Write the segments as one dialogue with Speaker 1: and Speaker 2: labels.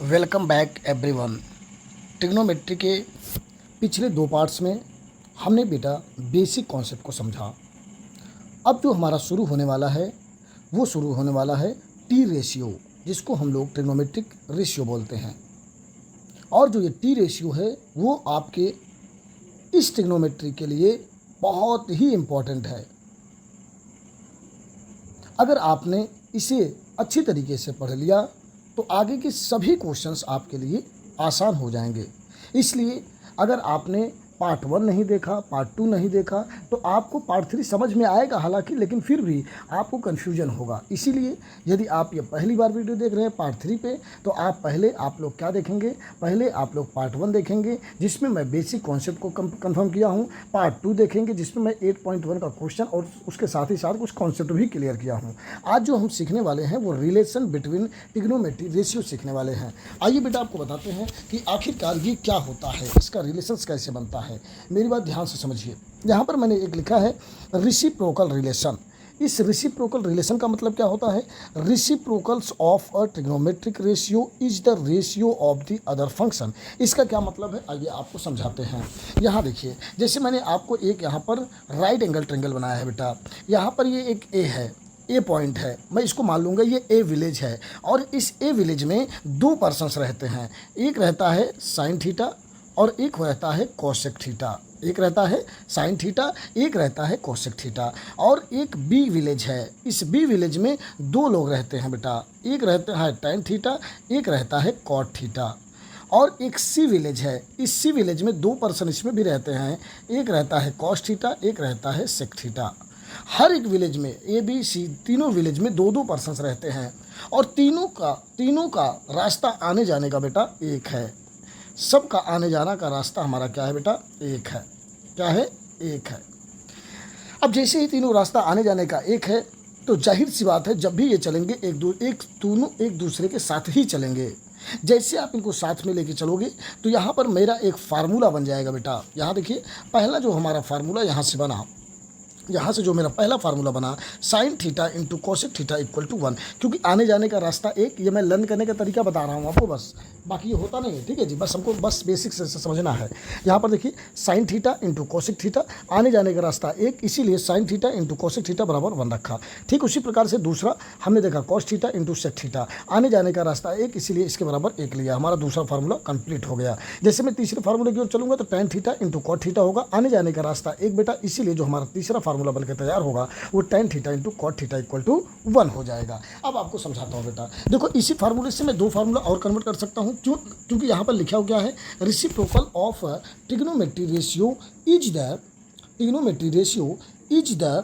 Speaker 1: Welcome back everyone. Trigonometry के पिछले दो पार्ट्स में हमने बेटा बेसिक कॉन्सेप्ट को समझा। अब जो हमारा शुरू होने वाला है वो शुरू होने वाला है टी रेशियो, जिसको हम लोग ट्रिग्नोमेट्रिक रेशियो बोलते हैं। और जो ये टी रेशियो है वो आपके इस ट्रिग्नोमेट्री के लिए बहुत ही इम्पॉर्टेंट है। अगर आपने इसे अच्छी तरीके से पढ़ लिया तो आगे के सभी क्वेश्चंस आपके लिए आसान हो जाएंगे। इसलिए अगर आपने पार्ट 1 नहीं देखा, पार्ट 2 नहीं देखा, तो आपको पार्ट 3 समझ में आएगा हालांकि, लेकिन फिर भी आपको कन्फ्यूजन होगा। इसीलिए यदि आप ये पहली बार वीडियो देख रहे हैं पार्ट 3 पे, तो आप लोग क्या देखेंगे, पहले आप लोग पार्ट 1 देखेंगे जिसमें मैं बेसिक कॉन्सेप्ट को कंफर्म किया हूँ। पार्ट 2 देखेंगे जिसमें मैं 8.1 का क्वेश्चन और उसके साथ ही साथ कुछ कॉन्सेप्ट भी क्लियर किया हूँ। आज जो हम सीखने वाले हैं वो रिलेशन बिटवीन ट्रिग्नोमेट्री रेशियो सीखने वाले हैं। आइए बेटा आपको बताते हैं कि आखिरकार ये क्या होता है, इसका रिलेशंस कैसे बनता है। मेरी बात ध्यान से समझिए। यहाँ पर मैंने एक लिखा है रेसिप्रोकल रिलेशन। इस रेसिप्रोकल रिलेशन का मतलब क्या होता है? Reciprocals of a trigonometric ratio is the ratio of the other function. इसका क्या मतलब है, आइए आपको समझाते हैं। यहाँ देखिए, जैसे मैंने आपको एक यहाँ पर राइट एंगल ट्रायंगल बनाया है बेटा। यहाँ पर ये एक ए है, ए पॉइंट है, मैं इसको मान लूँगा ये ए विलेज है। और इस ए विलेज में दो पर्सन्स रहते हैं, एक रहता है साइन थीटा और एक रहता है कोसेक थीटा। एक रहता है साइन थीटा, एक रहता है कोसेक थीटा। और एक बी विलेज है, इस बी विलेज में दो लोग रहते हैं बेटा, एक रहता है टैन थीटा, एक रहता है कॉट थीटा। और एक सी विलेज है, इस सी विलेज में दो पर्सन इसमें भी रहते हैं, एक रहता है कॉस थीटा, एक रहता है सेक थीटा। हर एक विलेज में ए बी सी तीनों विलेज में दो दो पर्सन्स रहते हैं और तीनों का रास्ता आने जाने का बेटा एक है। सबका आने जाना का रास्ता हमारा क्या है बेटा? एक है। क्या है? एक है। अब जैसे ही तीनों रास्ता आने जाने का एक है तो जाहिर सी बात है जब भी ये चलेंगे दोनों एक दूसरे के साथ ही चलेंगे। जैसे आप इनको साथ में लेके चलोगे तो यहाँ पर मेरा एक फार्मूला बन जाएगा बेटा। यहाँ देखिए, पहला जो हमारा फार्मूला यहाँ से बना, यहाँ से जो मेरा पहला फार्मूला बना sine theta into cosec theta equal to 1, क्योंकि आने जाने का रास्ता एक, ये मैं लर्न करने का तरीका बता रहा हूँ आपको, बस बाकी ये होता नहीं है। ठीक है जी, बस हमको बस बेसिक से समझना है। यहाँ पर देखिए sign theta into cosec theta, आने जाने का रास्ता एक, इसीलिए sign theta into cosec theta बराबर 1 रखा। ठीक उसी प्रकार से दूसरा हमने देखा cos theta into sec theta, आने जाने का रास्ता एक, इसीलिए इसके बराबर 1 लिया। हमारा दूसरा फार्मूला कंप्लीट हो गया। जैसे मैं तीसरे फार्मूले की ओर चलूंगा तो tan theta into cot theta होगा, आने जाने का रास्ता एक बेटा, इसीलिए जो हमारा तीसरा फार्मूला बनकर तैयार होगा वो tan theta into cot theta equal to 1 हो जाएगा। अब आपको समझाता हूँ बेटा, देखो इसी फार्मूले से मैं दो फार्मूला और कन्वर्ट कर सकता हूँ, क्योंकि यहाँ पर लिखा हुआ क्या है, reciprocal of trigonometry ratio is the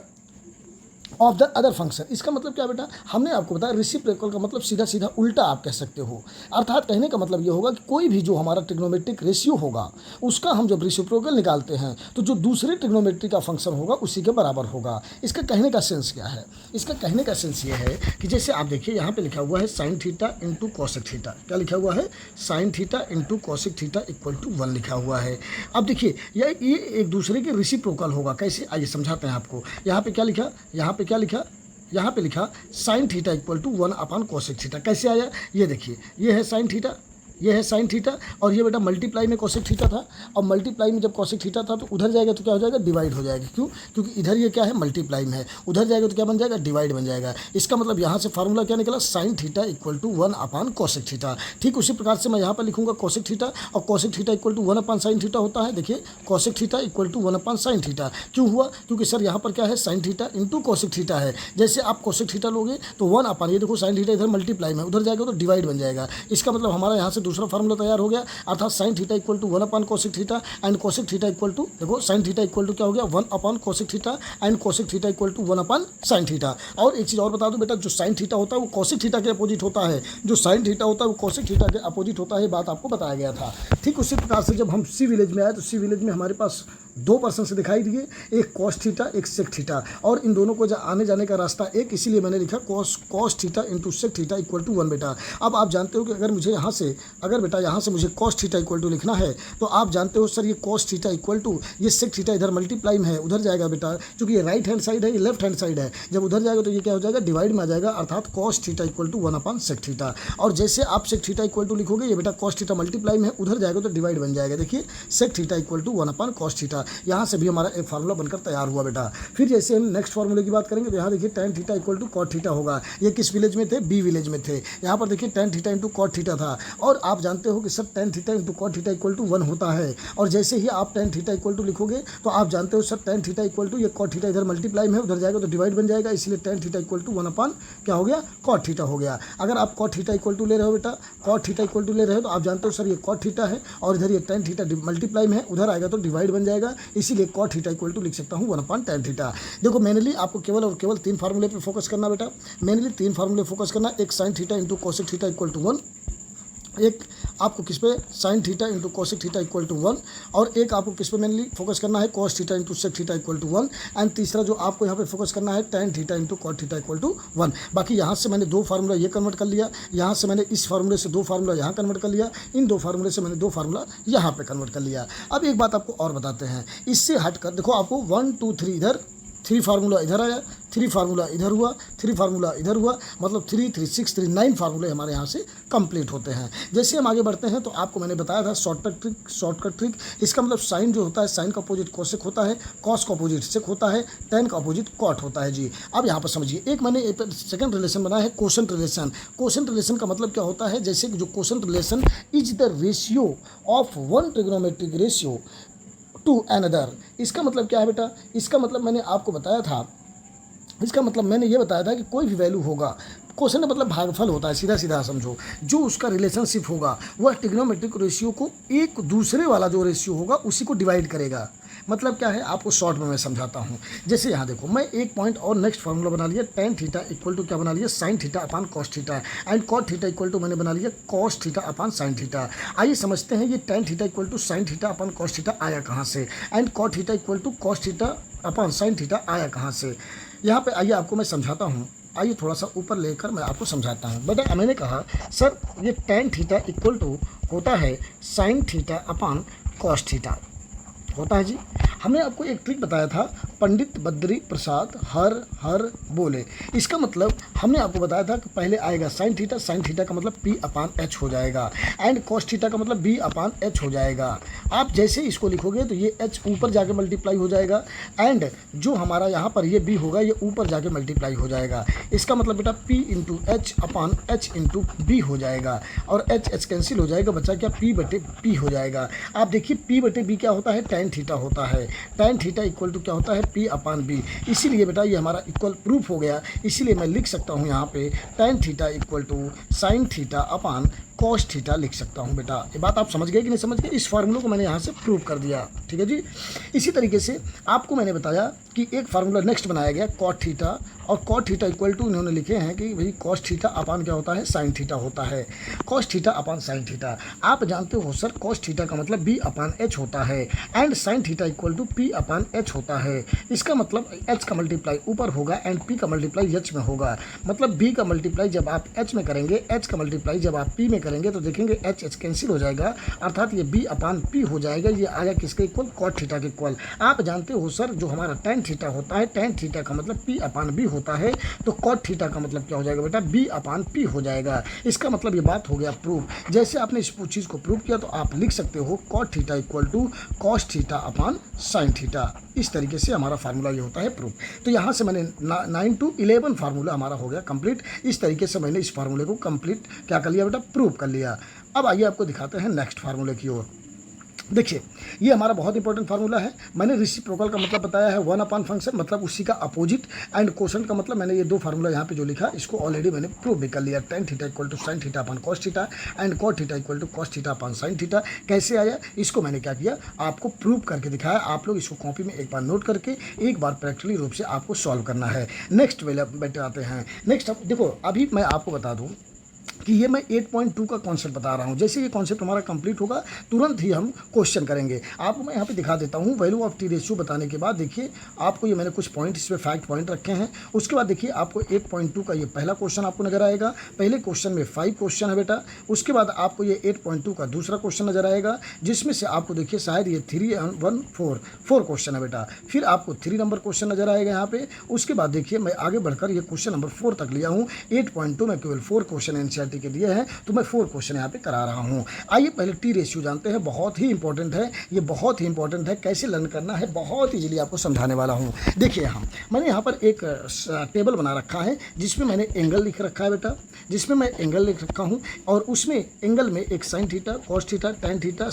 Speaker 1: of the other function. इसका मतलब क्या बेटा, हमने आपको बताया रेसिप्रोकल का मतलब सीधा सीधा उल्टा आप कह सकते हो। अर्थात कहने का मतलब ये होगा कि कोई भी जो हमारा ट्रिग्नोमेट्रिक रेशियो होगा उसका हम जब रेसिप्रोकल निकालते हैं तो जो दूसरे ट्रिग्नोमेट्री का फंक्शन होगा उसी के बराबर होगा। इसका कहने का सेंस क्या है? इसका कहने का सेंस ये है कि जैसे आप देखिए यहाँ पे लिखा हुआ है sine theta into cosec theta. क्या लिखा हुआ है? Sine theta into cosec theta equal to 1 लिखा हुआ है। अब देखिए ये एक दूसरे के रेसिप्रोकल होगा। कैसे, आइए समझाते हैं आपको। यहाँ पे क्या लिखा, यहाँ पे लिखा sine theta equal to 1 upon cosec theta. कैसे आया? ये देखिए, ये है साइन थीटा, ये है साइन थीटा, और ये बेटा मल्टीप्लाई में कोसेक थीटा था। और मल्टीप्लाई में जब कोसेक थीटा था तो उधर जाएगा तो क्या हो जाएगा? डिवाइड हो जाएगा। क्यों? क्योंकि इधर ये क्या है? मल्टीप्लाई में है, उधर जाएगा तो क्या बन जाएगा? डिवाइड बन जाएगा। इसका मतलब यहाँ से फार्मूला क्या निकला? Sine theta equal to 1 upon cosec theta. ठीक उसी प्रकार से मैं यहाँ पर लिखूंगा कोसेक थीटा, और cosec theta equal to 1 upon sine theta होता है। देखिए cosec theta equal to 1 upon sine theta. क्यों हुआ? क्योंकि सर यहाँ पर क्या है? Sine theta into cosec theta है। जैसे आप कोसेक थीटा लोगे तो 1 अपॉन, ये देखो साइन थीटा इधर मल्टीप्लाई में, उधर जाएगा तो डिवाइड बन जाएगा। इसका मतलब हमारा यहाँ से दूसरा फार्मूला तैयार हो गया, अर्थात sine theta equal to 1 upon cosec theta and cosec theta equal to, देखो साइन थीटा इक्वल टू क्या हो गया? 1 upon cosec theta and cosec theta equal to 1 upon sine theta. और एक चीज़ और बता दूं बेटा, जो साइन थीटा होता है वो कोसेक थीटा के अपोजिट होता है, जो साइन थीटा होता है वो कोसेक थीटा के अपोजिट होता है। बात आपको बताया गया था। ठीक उसी प्रकार से जब हम सी विलेज में आए तो सी विलेज में हमारे पास 2% से दिखाई दिए, एक कॉस थीटा एक सेक थीटा, और इन दोनों को आने जाने का रास्ता एक, इसीलिए मैंने लिखा cos theta into sec theta equal to 1 बेटा। अब आप जानते हो कि अगर मुझे यहाँ से, अगर बेटा यहाँ से मुझे कॉस थीटा इक्वल टू लिखना है तो आप जानते हो सर ये कॉस थीटा इक्वल टू ये सेक थीटा इधर मल्टीप्लाई में है, उधर जाएगा बेटा, क्योंकि ये राइट हैंड साइड है, ये लेफ्ट हैंड साइड है, जब उधर जाएगा तो ये क्या हो जाएगा, डिवाइड में आ जाएगा, अर्थात कॉस थीटा इक्वल टू 1/सेक थीटा। और जैसे आप सेक थीटा इक्वल टू लिखोगे, ये बेटा कॉस थीटा मल्टीप्लाई में है, उधर जाएगा तो डिवाइड बन जाएगा। देखिए सेक थीटा इक्वल टू 1/कॉस थीटा, यहाँ से भी हमारा एक फार्मूला बनकर तैयार हुआ बेटा। फिर जैसे हम नेक्स्ट फार्मूले की बात करेंगे तो यहाँ देखिए tan theta equal to cot theta होगा। ये किस विलेज में थे, बी विलेज में थे। यहाँ पर देखिए tan theta into cot theta था, और आप जानते हो कि sir tan theta into cot theta equal to 1 होता है। और जैसे ही आप tan थीटा इक्वल टू लिखोगे तो आप जानते हो sir tan theta equal to ये कॉट थीटा इधर मल्टीप्लाई में है, उधर जाएगा तो डिवाइड बन जाएगा, इसलिए tan थीटा इक्वल टू 1 क्या हो गया, कॉट थीटा हो गया। अगर आप कॉट थीटा इक्वल टू ले रहे हो बेटा, कॉट थीटा इक्वल टू ले रहे हो तो आप जानते हो सर ये कॉट थीटा है, और इधर ये tan थीटा मल्टीप्लाई में है, उधर आएगा तो डिवाइड बन जाएगा, इसीलिए कॉट थीटा इक्वल टू लिख सकता हूँ 1/tan थीटा। देखो मेनली आपको केवल और केवल 3 फार्मूले पे फोकस करना बेटा, मेनली 3 फार्मूले फोकस करना। एक sine theta into cosec theta equal to 1, एक आपको किस पे sine theta into cosec theta equal to 1, और एक आपको किस पे मेनली फोकस करना है, cos theta into sec theta equal to 1, and तीसरा जो आपको यहाँ पे फोकस करना है tan theta into cot theta equal to 1। बाकी यहाँ से मैंने 2 फार्मूला ये कन्वर्ट कर लिया, यहाँ से मैंने इस फार्मूले से 2 फार्मूला यहाँ कन्वर्ट कर लिया, इन 2 फार्मूले से मैंने 2 फार्मूला यहाँ पे कन्वर्ट कर लिया। अब एक बात आपको और बताते हैं, इससे हटकर देखो आपको 1 2 3 इधर 3 फार्मूला इधर आया, 3 फार्मूला इधर हुआ, 3 फार्मूला इधर हुआ, मतलब 3 3 6 3 9 फार्मूले हमारे यहाँ से कंप्लीट होते हैं। जैसे हम आगे बढ़ते हैं तो आपको मैंने बताया था शॉर्टकट ट्रिक। इसका मतलब साइन जो होता है, साइन का अपोजिट कोसेक होता है, कॉस का अपोजिट सेक होता है, tan का अपोजिट कॉट होता है जी। अब यहाँ पर समझिए, एक मैंने सेकंड रिलेशन बनाया है कोसेंट रिलेशन। कोसेंट रिलेशन का मतलब क्या होता है, जैसे जो quotient relation is the ratio of one trigonometric ratio two another. इसका मतलब क्या है बेटा, इसका मतलब मैंने आपको बताया था, इसका मतलब मैंने ये बताया था कि कोई भी वैल्यू होगा, क्वेश्चन मतलब भागफल होता है, सीधा सीधा समझो, जो उसका रिलेशनशिप होगा वह ट्रिग्नोमेट्रिक रेशियो को एक दूसरे वाला जो रेशियो होगा उसी को डिवाइड करेगा। मतलब क्या है, आपको शॉर्ट में मैं समझाता हूँ। जैसे यहाँ देखो, मैं एक पॉइंट और नेक्स्ट फार्मूला बना लिया, tan थीटा इक्वल टू क्या बना लिया, sine theta upon cos theta, and cot theta equal to मैंने बना लिया cos theta upon sine theta. आइए समझते हैं ये tan theta equal to sine theta upon cos theta आया कहाँ से, and cot theta equal to cos theta upon sine theta आया कहाँ से। यहाँ पे आइए आपको मैं समझाता हूँ, आइए थोड़ा सा ऊपर लेकर मैं आपको समझाता हूँ। बेटा मैंने कहा सर ये tan थीटा इक्वल टू होता है sine theta upon cos theta होता है जी। हमने आपको एक ट्रिक बताया था, पंडित बद्री प्रसाद हर हर बोले। इसका मतलब हमने आपको बताया था कि पहले आएगा साइन थीटा का मतलब p/h हो जाएगा, एंड कॉस थीटा का मतलब b/h हो जाएगा। आप जैसे इसको लिखोगे तो ये h ऊपर जाके मल्टीप्लाई हो जाएगा, एंड जो हमारा यहाँ पर ये b होगा ये ऊपर जाके मल्टीप्लाई हो जाएगा। इसका मतलब बेटा p/h/h/b हो जाएगा, और h कैंसिल हो जाएगा, बचा क्या p/p हो जाएगा। आप देखिए p/b क्या होता है, tan थीटा होता है, tan थीटा इक्वल टू क्या होता है, p/b। इसीलिए बेटा ये हमारा इक्वल प्रूफ हो गया, इसीलिए मैं लिख सकता हूँ यहाँ पे tan theta equal to sine theta upon cos theta लिख सकता हूँ। बेटा ये बात आप समझ गए कि नहीं समझ गए, इस फार्मूले को मैंने यहाँ से प्रूव कर दिया, ठीक है जी। इसी तरीके से आपको मैंने बताया कि एक फार्मूला नेक्स्ट बनाया गया कॉट थीटा, और कॉट थीटा इक्वल टू इन्होंने लिखे हैं कि भाई कॉस थीटा अपान क्या होता है, साइन थीटा होता है, cos theta upon sine theta. आप जानते हो सर कॉस थीटा का मतलब b/h होता है, and sine theta equal to p/h होता है। इसका मतलब h का मल्टीप्लाई ऊपर होगा एंड p का मल्टीप्लाई h में होगा। मतलब b का मल्टीप्लाई जब आप h में करेंगे, h का मल्टीप्लाई जब आप p में करेंगे तो देखेंगे h कैंसिल हो जाएगा, अर्थात ये b/p हो जाएगा। ये आया किसके इक्वल, कॉट थीटा के इक्वल। आप जानते हो सर जो हमारा tan थीटा होता है, tan थीटा का मतलब p/b होता है, तो कॉट थीटा का मतलब क्या हो जाएगा बेटा, b/p हो जाएगा। इसका मतलब ये बात हो गया प्रूफ। जैसे आपने इस चीज़ को प्रूव किया तो आप लिख सकते हो cot theta equal to cos theta upon sine theta. इस तरीके से हमारा फार्मूला ये होता है प्रूफ। तो यहाँ से मैंने 9 to 11 फार्मूला हमारा हो गया कंप्लीट। इस तरीके से मैंने इस फार्मूले को कंप्लीट क्या कर लिया बेटा, प्रूव कर लिया। अब आइए आपको दिखाते हैं नेक्स्ट फार्मूले की ओर। देखिए ये हमारा बहुत इंपॉर्टेंट फार्मूला है। मैंने रेसिप्रोकल का मतलब बताया है 1 फंक्शन, मतलब उसी का अपोजिट, एंड कोसेंट का मतलब मैंने ये 2 फार्मूला यहाँ पे जो लिखा इसको ऑलरेडी मैंने प्रूव भी कर लिया। tan theta equal to sine theta upon cos theta, and cot theta equal to cos theta upon sine theta. कैसे आया इसको मैंने क्या किया, आपको प्रूव करके दिखाया। आप लोग इसको कॉपी में एक बार नोट करके एक बार प्रैक्टिकली रूप से आपको सॉल्व करना है। नेक्स्ट बेटे आते हैं। नेक्स्ट अब देखो, अभी मैं आपको बता दूँ कि ये मैं 8.2 का कॉन्सेप्ट बता रहा हूँ। जैसे ये कॉन्सेप्ट हमारा कंप्लीट होगा तुरंत ही हम क्वेश्चन करेंगे। आपको मैं यहाँ पे दिखा देता हूँ। वैल्यू ऑफ टी रेशियो बताने के बाद देखिए आपको ये मैंने कुछ पॉइंट इसमें फैक्ट पॉइंट रखे हैं। उसके बाद देखिए आपको 8.2 का ये पहला क्वेश्चन आपको नजर आएगा। पहले क्वेश्चन में 5 क्वेश्चन है बेटा। उसके बाद आपको ये 8.2 का दूसरा क्वेश्चन नजर आएगा, जिसमें से आपको देखिए शायद ये 3 1 4 क्वेश्चन है बेटा। फिर आपको 3 नंबर क्वेश्चन नजर आएगा यहाँ पे। उसके बाद देखिए मैं आगे बढ़कर ये क्वेश्चन नंबर 4 तक लिया हूँ। 8.2 में केवल 4 क्वेश्चन एनसीईआरटी के दिए हैं, तो मैं 4 क्वेश्चन यहाँ पे करा रहा हूँ। आइए पहले टी रेशियो जानते हैं। बहुत ही इंपॉर्टेंट है, ये बहुत ही इंपॉर्टेंट है। कैसे लर्न करना है बहुत इजीली आपको समझाने वाला हूँ। देखिए मैंने यहाँ पर एक टेबल बना रखा है जिसमें मैंने एंगल लिख रखा है बेटा, जिसमें मैं एंगल लिख रखा हूँ। और उसमें एंगल में एक sine theta, cos theta, tan theta,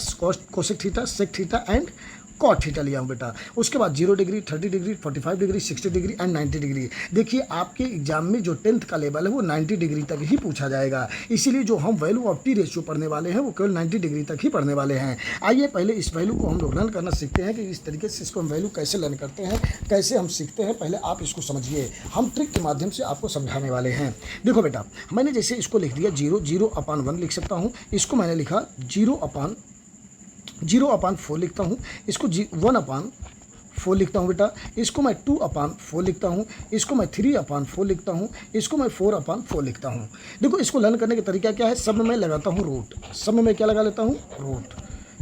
Speaker 1: cosec theta, sec theta and cot theta लिया हूँ बेटा। उसके बाद 0 degree, 30 degree, 45 degree, 60 degree and 90 degree. देखिए आपके एग्जाम में जो 10th का लेवल है वो 90 डिग्री तक ही पूछा जाएगा, इसीलिए जो हम वैल्यू ऑफ टी रेशियो पढ़ने वाले हैं वो केवल 90 डिग्री तक ही पढ़ने वाले हैं। आइए पहले इस वैल्यू को हम लोग लर्न करना सीखते हैं कि इस तरीके से इसको हम वैल्यू कैसे लर्न करते हैं, कैसे हम सीखते हैं। पहले आप इसको समझिए, हम ट्रिक के माध्यम से आपको समझाने वाले हैं। देखो बेटा, मैंने जैसे इसको लिख दिया 0/1 लिख सकता हूँ। इसको मैंने लिखा 0/4 लिखता हूँ। इसको 1/4 लिखता हूँ बेटा। इसको मैं 2/4 लिखता हूँ। इसको मैं 3/4 लिखता हूँ। इसको मैं 4/4 लिखता हूँ। देखो इसको लर्न करने का तरीका क्या है, सब में मैं लगाता हूँ रूट। सब में मैं क्या लगा लेता हूँ, रूट।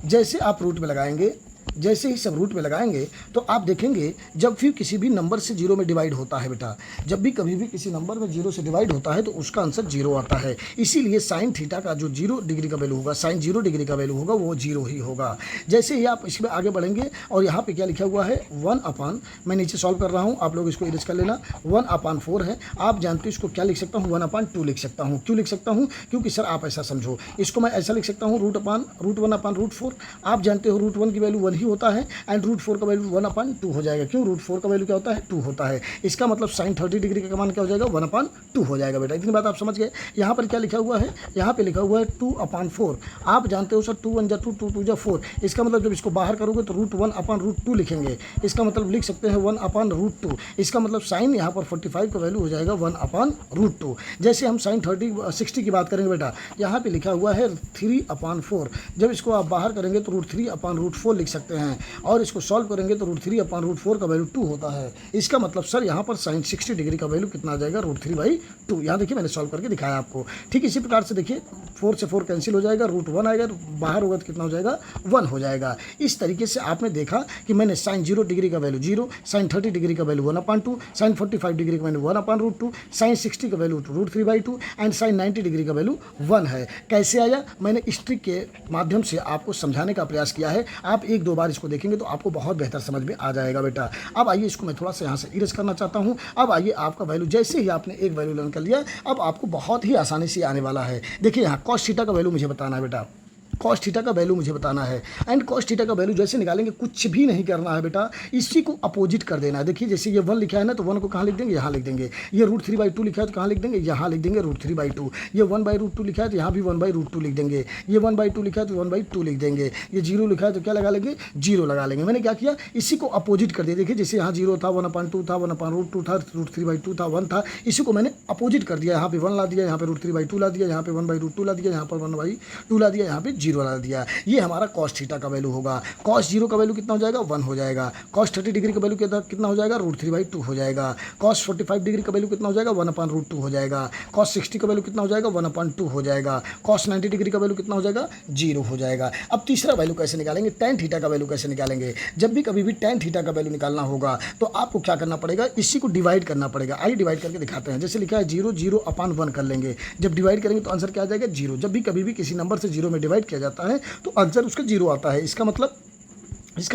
Speaker 1: जैसे आप रूट में लगाएंगे, जैसे ही सब रूट में लगाएंगे तो आप देखेंगे जब फिर किसी भी नंबर से 0 में डिवाइड होता है बेटा, जब भी कभी भी किसी नंबर में 0 से डिवाइड होता है तो उसका आंसर 0 आता है। इसीलिए साइन थीटा का जो 0 डिग्री का वैल्यू होगा, साइन 0 डिग्री का वैल्यू होगा वो 0 ही होगा। जैसे ही आप इसमें आगे बढ़ेंगे और यहाँ पे क्या लिखा हुआ है 1/, मैं नीचे सॉल्व कर रहा हूँ, आप लोग इसको इरेज कर लेना। 1/4 है, आप जानते हो इसको क्या लिख सकता हूँ, 1/2 लिख सकता हूँ। क्यों लिख सकता हूँ, क्योंकि सर आप ऐसा समझो, इसको मैं ऐसा लिख सकता हूँ √1/√4। आप जानते हो √1 की वैल्यू 1 ही होता है एंड √4 का वैल्यू 1/2 हो जाएगा। क्यों, √4 का वैल्यू क्या होता है, 2 होता है। इसका मतलब साइन 30 डिग्री का मान क्या हो जाएगा, 1/2 हो जाएगा बेटा। इतनी बात आप समझ गए। यहाँ पर क्या लिखा हुआ है, यहाँ पे लिखा हुआ है 2/4। आप जानते हो सर 2 1 2 2 2 4। इसका मतलब जब इसको बाहर करोगे तो √1/√2 लिखेंगे। इसका मतलब लिख सकते हैं 1/√2। इसका मतलब साइन यहाँ पर 45 का वैल्यू हो जाएगा 1/√2। जैसे हम साइन 60 की बात करेंगे बेटा, यहाँ पे लिखा हुआ है 3/4। जब इसको आप बाहर करेंगे तो √3/4 लिख सकते हैं और इसको सॉल्व करेंगे तो √3/4 का वैल्यू 2 होता है। इसका मतलब सर यहाँ पर साइन 60 डिग्री का वैल्यू कितना आ जाएगा, √3/2। यहाँ देखिए मैंने सॉल्व करके दिखाया आपको। ठीक इसी प्रकार से देखिए 4 से 4 कैंसिल हो जाएगा, √1 आएगा, बाहर होगा तो कितना हो जाएगा, 1 हो जाएगा। इस तरीके से आपने देखा कि मैंने साइन 0 डिग्री का वैल्यू 0, साइन 30 डिग्री का वैल्यू 1/2, साइन 45 डिग्री का वैल्यू 1/√2, साइन 60 का वैल्यू √3/2 एंड साइन 90 डिग्री का वैल्यू 1 है। कैसे आया, मैंने इस ट्रिक के माध्यम से आपको समझाने का प्रयास किया है। आप 1-2 बार इसको देखेंगे तो आपको बहुत बेहतर समझ में आ जाएगा बेटा। अब आइए इसको मैं थोड़ा सा यहाँ से इरेज करना चाहता हूँ। अब आइए आपका वैल्यू, जैसे ही आपने एक वैल्यू लर्न कर लिया, अब आपको बहुत ही आसानी से आने वाला है। देखिए यहाँ कॉस थीटा का वैल्यू मुझे बताना है बेटा, कॉस थीटा का वैल्यू मुझे बताना है। एंड कॉस थीटा का वैल्यू जैसे निकालेंगे कुछ भी नहीं करना है बेटा, इसी को अपोजिट कर देना है। देखिए जैसे ये 1 लिखा है ना, तो 1 को कहाँ लिख देंगे, यहाँ लिख देंगे। ये √3/2 लिखा है तो कहाँ लिख देंगे, यहाँ लिख देंगे √3/2। ये 1/√2 लिखा है तो यहाँ भी 1/√2 लिख देंगे। ये 1/2 लिखा है तो 1/2 लिख देंगे। ये 0 लिखा है तो क्या लगा लेंगे, 0 लगा लेंगे। मैंने क्या किया, इसी को अपोजिट कर दिया। देखिए जैसे यहाँ 0 था, 1/2 था, 1/√2 था, √3/2 था, 1 था, इसी को मैंने अपोजिट कर दिया। यहाँ पे 1 ला दिया, यहाँ पे √3/2 ला दिया, यहाँ पे 1/√2 ला दिया, यहाँ पर 1/2 ला दिया, यहाँ पे 0 ला दिया। ये हमारा cos थीटा का वैल्यू होगा। cos 0 का वैल्यू कितना हो जाएगा, 1 हो जाएगा। cos 30 डिग्री का वैल्यू कितना हो जाएगा, √3/2 हो जाएगा। cos 45 डिग्री का वैल्यू कितना हो जाएगा, 1/√2 हो जाएगा। cos 60 का वैल्यू कितना हो जाएगा, 1/2 हो जाएगा। cos 90 डिग्री का वैल्यू कितना हो जाएगा, 0 हो जाएगा। अब तीसरा वैल्यू कैसे निकालेंगे, tan थीटा का वैल्यू कैसे निकालेंगे। जब भी कभी भी tan थीटा का वैल्यू निकालना होगा तो आपको क्या करना पड़ेगा, इसी को डिवाइड करना पड़ेगा। आइए डिवाइड करके दिखाते हैं। जैसे लिखा है 0/1 कर लेंगे। जब डिवाइड करेंगे तो आंसर क्या आ जाएगा, 0। जब भी कभी भी किसी नंबर से 0 में डिवाइड किया जाता है तो आंसर उसका 0 आता है। इसका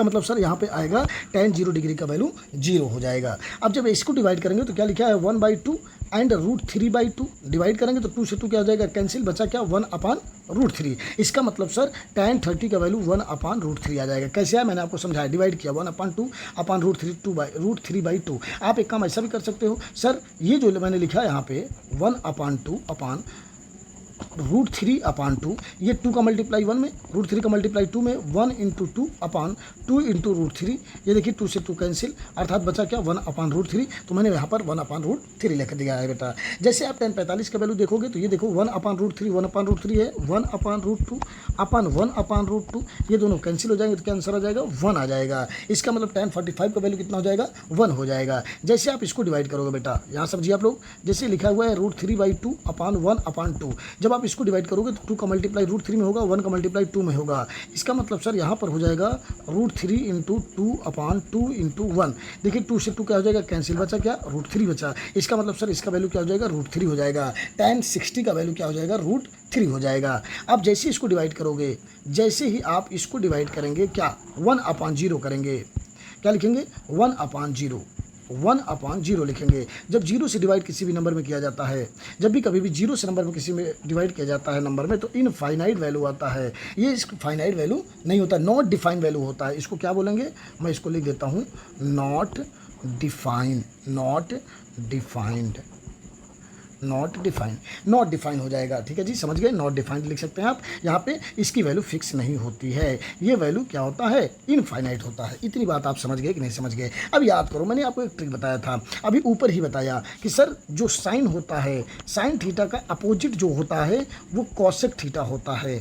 Speaker 1: मतलब सर यहाँ पे आएगा tan 0 डिग्री का वैल्यू 0 हो जाएगा। अब जब इसको डिवाइड करेंगे तो क्या लिखा है 1/2 एंड √3/2। डिवाइड करेंगे तो 2 से 2 क्या हो जाएगा, कैंसिल, बचा क्या 1/√3। इसका मतलब सर tan 30 का वैल्यू 1/√3 आ जाएगा। कैसे आया, मैंने आपको समझाया, डिवाइड किया 1/2/√3/2। आप एक काम ऐसा भी कर सकते हो, सर ये जो मैंने लिखा है यहाँ पे 1/2 रूट 3 अपान 2, ये 2 का मल्टीप्लाई 1 में, रूट 3 का मल्टीप्लाई 2 में, 1 इंटू 2 अपान 2 इंटू रूट 3, ये देखिए 2 से 2 कैंसिल, अर्थात बचा क्या 1 अपान रूट 3, तो मैंने यहाँ पर 1 अपान रूट 3 लिख दिया है बेटा। जैसे आप tan 45 का वैल्यू देखोगे तो ये देखो 1 अपान रूट 3, 1 अपान रूट 3 है, 1 अपान रूट 2 अपान 1 अपान रूट 2, ये दोनों कैंसिल हो जाएंगे तो क्या आंसर आ जाएगा 1 आ जाएगा। इसका मतलब tan 45 का वैल्यू कितना हो जाएगा 1 हो जाएगा। जैसे आप इसको डिवाइड करोगे बेटा, यहाँ समझिए आप लोग, जैसे लिखा हुआ है रूट 3/2 अपान 1 अपान 2, जब आप इसको डिवाइड करोगे तो 2 का मल्टीप्लाई रूट 3 में होगा, 1 का मल्टीप्लाई 2 में होगा। इसका मतलब सर यहाँ पर हो जाएगा रूट 3 इंटू 2 अपान 2 इंटू 1, देखिए 2 से 2 क्या हो जाएगा कैंसिल, बचा क्या रूट 3 बचा। इसका मतलब सर इसका वैल्यू क्या हो जाएगा रूट 3 हो जाएगा। tan 60 का वैल्यू क्या हो जाएगा रूट 3 हो जाएगा। अब जैसे ही इसको डिवाइड करोगे, जैसे ही आप इसको डिवाइड करेंगे क्या 1 अपान 0 करेंगे, क्या लिखेंगे 1 अपान 0, 1 अपान 0 लिखेंगे। जब 0 से डिवाइड किसी भी नंबर में किया जाता है, जब भी कभी भी 0 से नंबर में किसी में डिवाइड किया जाता है नंबर में, तो इनफाइनाइट वैल्यू आता है। ये इसका फाइनाइट वैल्यू नहीं होता, नॉट डिफाइंड वैल्यू होता है। इसको क्या बोलेंगे, मैं इसको लिख देता हूँ not defined, not defined, not defined, not defined हो जाएगा। ठीक है जी, समझ गए, नॉट डिफाइंड लिख सकते हैं आप। यहाँ पे इसकी वैल्यू फिक्स नहीं होती है, ये वैल्यू क्या होता है इनफाइनाइट होता है। इतनी बात आप समझ गए कि नहीं समझ गए। अब याद करो, मैंने आपको एक ट्रिक बताया था अभी ऊपर ही बताया कि सर जो साइन होता है, साइन थीटा का अपोजिट जो होता है वो कॉसेक थीटा होता है,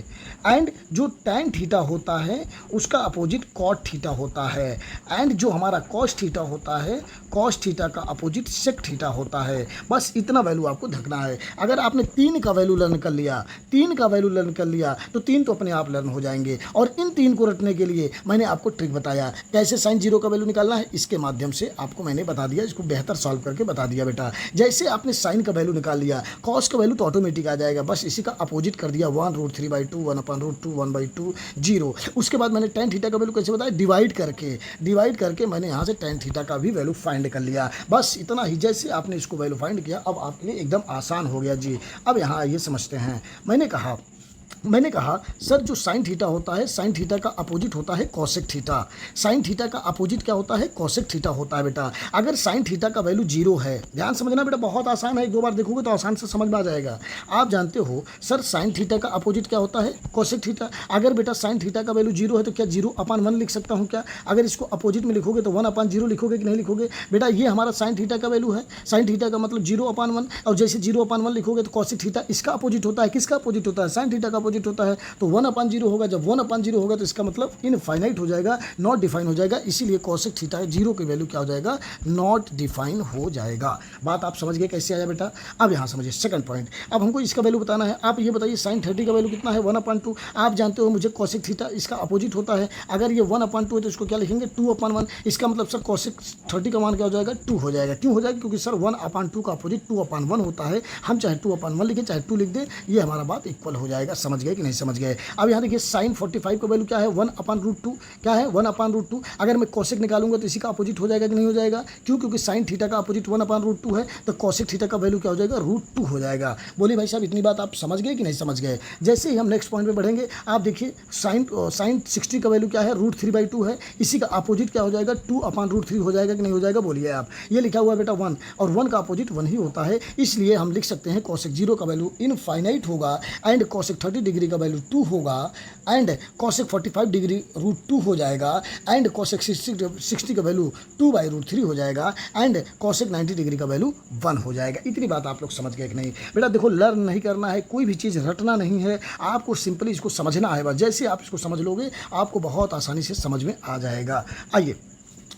Speaker 1: एंड जो टैन थीटा होता है उसका अपोजिट कॉट थीटा होता है, एंड जो हमारा कॉस थीटा होता है, कॉस थीटा का अपोजिट सेक थीटा होता है। बस इतना वैल्यू आपको धकना है। अगर आपने 3 का वैल्यू लर्न कर लिया, 3 का वैल्यू लर्न कर लिया तो 3 तो अपने आप लर्न हो जाएंगे। और इन 3 को रटने के लिए मैंने आपको ट्रिक बताया कैसे साइन 0 का वैल्यू निकालना है, इसके माध्यम से आपको मैंने बता दिया, इसको बेहतर सॉल्व करके बता दिया बेटा। जैसे आपने साइन का वैल्यू निकाल लिया, कॉस का वैल्यू तो ऑटोमेटिक आ जाएगा, बस इसी का अपोजिट कर दिया 1 रूट 3/2, 1 अपान रूट 2, 1/2 0। उसके बाद मैंने tan थीटा का वैल्यू कैसे बताया, डिवाइड करके मैंने यहाँ से tan थीटा का भी वैल्यू फाइंड कर लिया। बस इतना ही। जैसे आपने इसको वैल्यू फाइंड किया, अब आपके लिए एकदम आसान हो गया जी। अब यहाँ आइए समझते हैं। मैंने कहा सर जो साइन थीटा होता है, साइन थीटा का अपोजिट होता है कॉसेक थीटा। साइन थीटा का अपोजिट क्या होता है, कॉसेक थीटा होता है बेटा। अगर साइन थीटा का वैल्यू 0 है, ध्यान समझना बेटा, बहुत आसान है, 1-2 बार देखोगे तो आसान से समझ में आ जाएगा। आप जानते हो सर साइन थीटा का अपोजिट क्या होता है, कॉसेक थीटा। अगर बेटा साइन थीटा का वैल्यू 0 है तो क्या 0 अपान 1 लिख सकता हूँ क्या? अगर इसको अपोजिट में लिखोगे तो 1 अपान 0 लिखोगे कि नहीं लिखोगे बेटा? ये हमारा साइन थीटा का वैल्यू है, साइन थीटा का मतलब 0 अपान 1, और जैसे 0 अपान 1 लिखोगे तो कॉसेक थीटा इसका अपोजिट होता है। किसका अपोजिट होता है? साइन थीटा का अपोजिट होता है। तो 1 अपान 0 होगा। जब 1 अपान 0 होगा तो इसका मतलब इनफाइनाइट हो जाएगा, नॉट डिफाइन हो जाएगा। इसीलिए कॉसेक थीटा 0 की वैल्यू क्या हो जाएगा, नॉट डिफाइन हो जाएगा। बात आप समझ गए कैसे आया बेटा? अब यहाँ समझिए सेकंड पॉइंट। अब हमको इसका वैल्यू बताना है। आप ये बताइए साइन 30 का वैल्यू कितना है, 1/2। आप जानते हो मुझे कॉसेक थीटा इसका अपोजिट होता है। अगर ये 1/2 है तो इसको क्या लिखेंगे, 2/1। इसका मतलब सर कॉसेक 30 का मान क्या हो जाएगा, 2 हो जाएगा। क्यों हो जाएगा? क्योंकि सर 1/2 का अपोजिट 2/1 होता है। हम चाहे 2/1 लिखें चाहे 2 लिख दें, ये हमारा बात इक्वल हो जाएगा। समझ गए कि नहीं समझ गए? अब यहाँ देखिए साइन 45 का वैल्यू क्या है, 1/√2। क्या है? 1/√2। अगर मैं कॉसेक निकालूंगा तो इसी का अपोजिट हो जाएगा कि नहीं हो जाएगा? क्यों? क्योंकि साइन थीटा का अपोजिट 1/√2 है, तो कॉसेक थीटा का वैल्यू क्या हो जाएगा, √2 हो जाएगा। बोलिए भाई साहब, इतनी बात आप समझ गए कि नहीं समझ गए? जैसे ही हम नेक्स्ट पॉइंट पे बढ़ेंगे, आप देखिए साइन 60 का वैल्यू क्या है, √3/2 है। इसी का अपोजिट क्या हो जाएगा, 2/√3 हो जाएगा कि नहीं हो जाएगा? बोलिए आप। ये लिखा हुआ है बेटा 1, और 1 का अपोजिट 1 ही होता है। इसलिए हम लिख सकते हैं कॉसेक 0 का वैल्यू इनफाइनाइट होगा, एंड कॉसेक 30 डिग्री का वैल्यू 2 होगा, एंड कॉसेक 45 डिग्री √2 हो जाएगा, एंड कॉसेक 60 का वैल्यू 2/√3 हो जाएगा, एंड कॉसेक 90 डिग्री का वैल्यू 1 हो जाएगा। इतनी बात आप लोग समझ गए कि नहीं बेटा? देखो, लर्न नहीं करना है, कोई भी चीज़ रटना नहीं है, आपको सिंपली इसको समझना है। बस जैसे आप इसको समझ लोगे आपको बहुत आसानी से समझ में आ जाएगा। आइए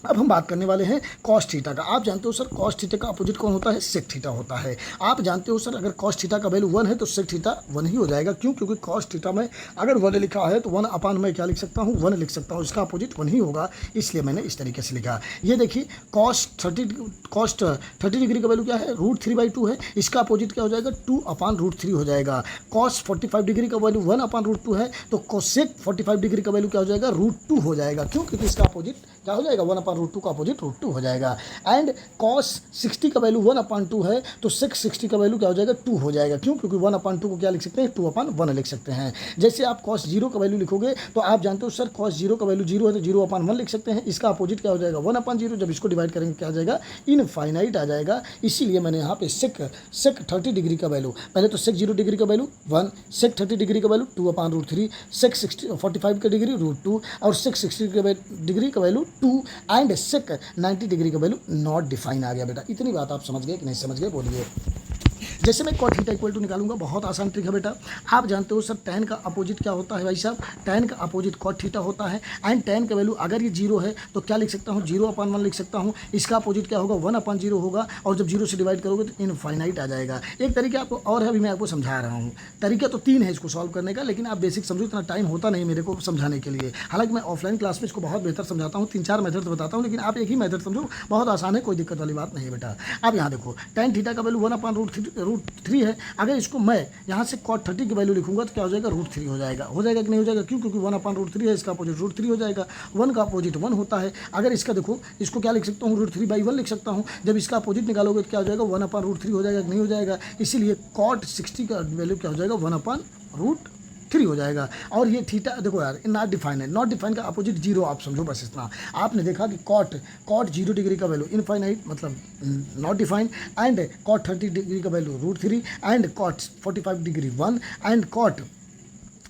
Speaker 1: अब हम बात करने वाले हैं कॉस थीटा का। आप जानते हो सर कॉस थीटा का अपोजिट कौन होता है, सेक थीटा होता है। आप जानते हो सर अगर कॉस थीटा का वैल्यू 1 है तो सेक थीटा 1 ही हो जाएगा। क्यों? क्योंकि कॉस थीटा में अगर 1 लिखा है तो 1 अपान मैं क्या लिख सकता हूँ, 1 लिख सकता हूँ। इसका अपोजिट 1 ही होगा, इसलिए मैंने इस तरीके से लिखा। ये देखिए कॉस 30 डिग्री का वैल्यू क्या है, √3/2 है। इसका अपोजिट क्या हो जाएगा, 2/√3 हो जाएगा। कॉस 45 डिग्री का वैल्यू 1/√2 है, तो कॉसेक 45 डिग्री का वैल्यू क्या हो जाएगा, √2 हो जाएगा। क्यों? क्योंकि इसका अपोजिट क्या हो जाएगा, 1/2 1/√2 का अपोजिट √2 हो जाएगा। एंड cos 60 का वैल्यू 1/2 है तो sec 60 का वैल्यू क्या हो जाएगा 2 हो जाएगा। क्यों? क्योंकि 1/2 को क्या लिख सकते हैं 2/1 लिख सकते हैं। जैसे आप cos 0 का वैल्यू लिखोगे तो आप जानते हो सर cos 0 का वैल्यू 0 है तो 0/1 लिख सकते हैं। इसका अपोजिट क्या हो जाएगा 1/0। जब इसको डिवाइड करेंगे क्या आ जाएगा इनफाइनाइट आ जाएगा। इसीलिए मैंने यहाँ पे sec 30 डिग्री का वैल्यू, पहले तो sec 0 डिग्री का वैल्यू 1, sec 30 डिग्री का वैल्यू 2/√3, sec 45 का डिग्री √2 और sec 60 डिग्री का वैल्यू 2 एंड sec 90 डिग्री का वैल्यू नॉट डिफाइन आ गया। बेटा इतनी बात आप समझ गए कि नहीं समझ गए बोलिए। जैसे मैं cot थीटा इक्वल टू निकालूंगा, बहुत आसान ट्रिक है बेटा। आप जानते हो सर tan का अपोजिट क्या होता है भाई साहब, tan का अपोजिट cot थीटा होता है। एंड tan का वैल्यू अगर ये 0 है तो क्या लिख सकता हूँ 0/1 लिख सकता हूँ। इसका अपोजिट क्या होगा 1/0 होगा और जब 0 से डिवाइड करोगे तो इनफाइनाइट आ जाएगा। एक तरीका आपको और है, अभी मैं आपको समझा रहा हूँ। तरीका तो 3 है इसको सॉल्व करने का, लेकिन आप बेसिक समझो, इतना टाइम होता नहीं मेरे को समझाने के लिए। हालांकि मैं ऑफलाइन क्लास में इसको बहुत बेहतर समझाता हूँ, 3-4 मेथड बताता हूँ, लेकिन आप एक ही मेथड समझो, बहुत आसान है, कोई दिक्कत वाली बात नहीं है बेटा। अब यहाँ देखो tan थीटा का वैल्यू 1/√3 है। अगर इसको मैं यहाँ से cot 30 की वैल्यू लिखूंगा तो क्या हो जाएगा √3 हो जाएगा। हो जाएगा कि नहीं हो जाएगा? क्यों? क्योंकि 1/√3 है, इसका अपोजिट √3 हो जाएगा। 1 का अपोजिट 1 होता है। अगर इसका देखो, इसको क्या लिख सकता हूँ √3/1 लिख सकता हूँ। जब इसका अपोजिट निकालोगे तो क्या हो जाएगा 1/√3 हो जाएगा कि नहीं हो जाएगा? इसीलिए cot 60 का वैल्यू क्या हो जाएगा 1/√3 हो जाएगा। और ये थीटा देखो यार नॉट डिफाइन है, नॉट डिफाइन का अपोजिट 0 आप समझो बस इतना। आपने देखा कि cot 0 डिग्री का वैल्यू इनफाइनाइट मतलब not define, and cot 30 degree का value √3 and cot 45 degree 1 and cot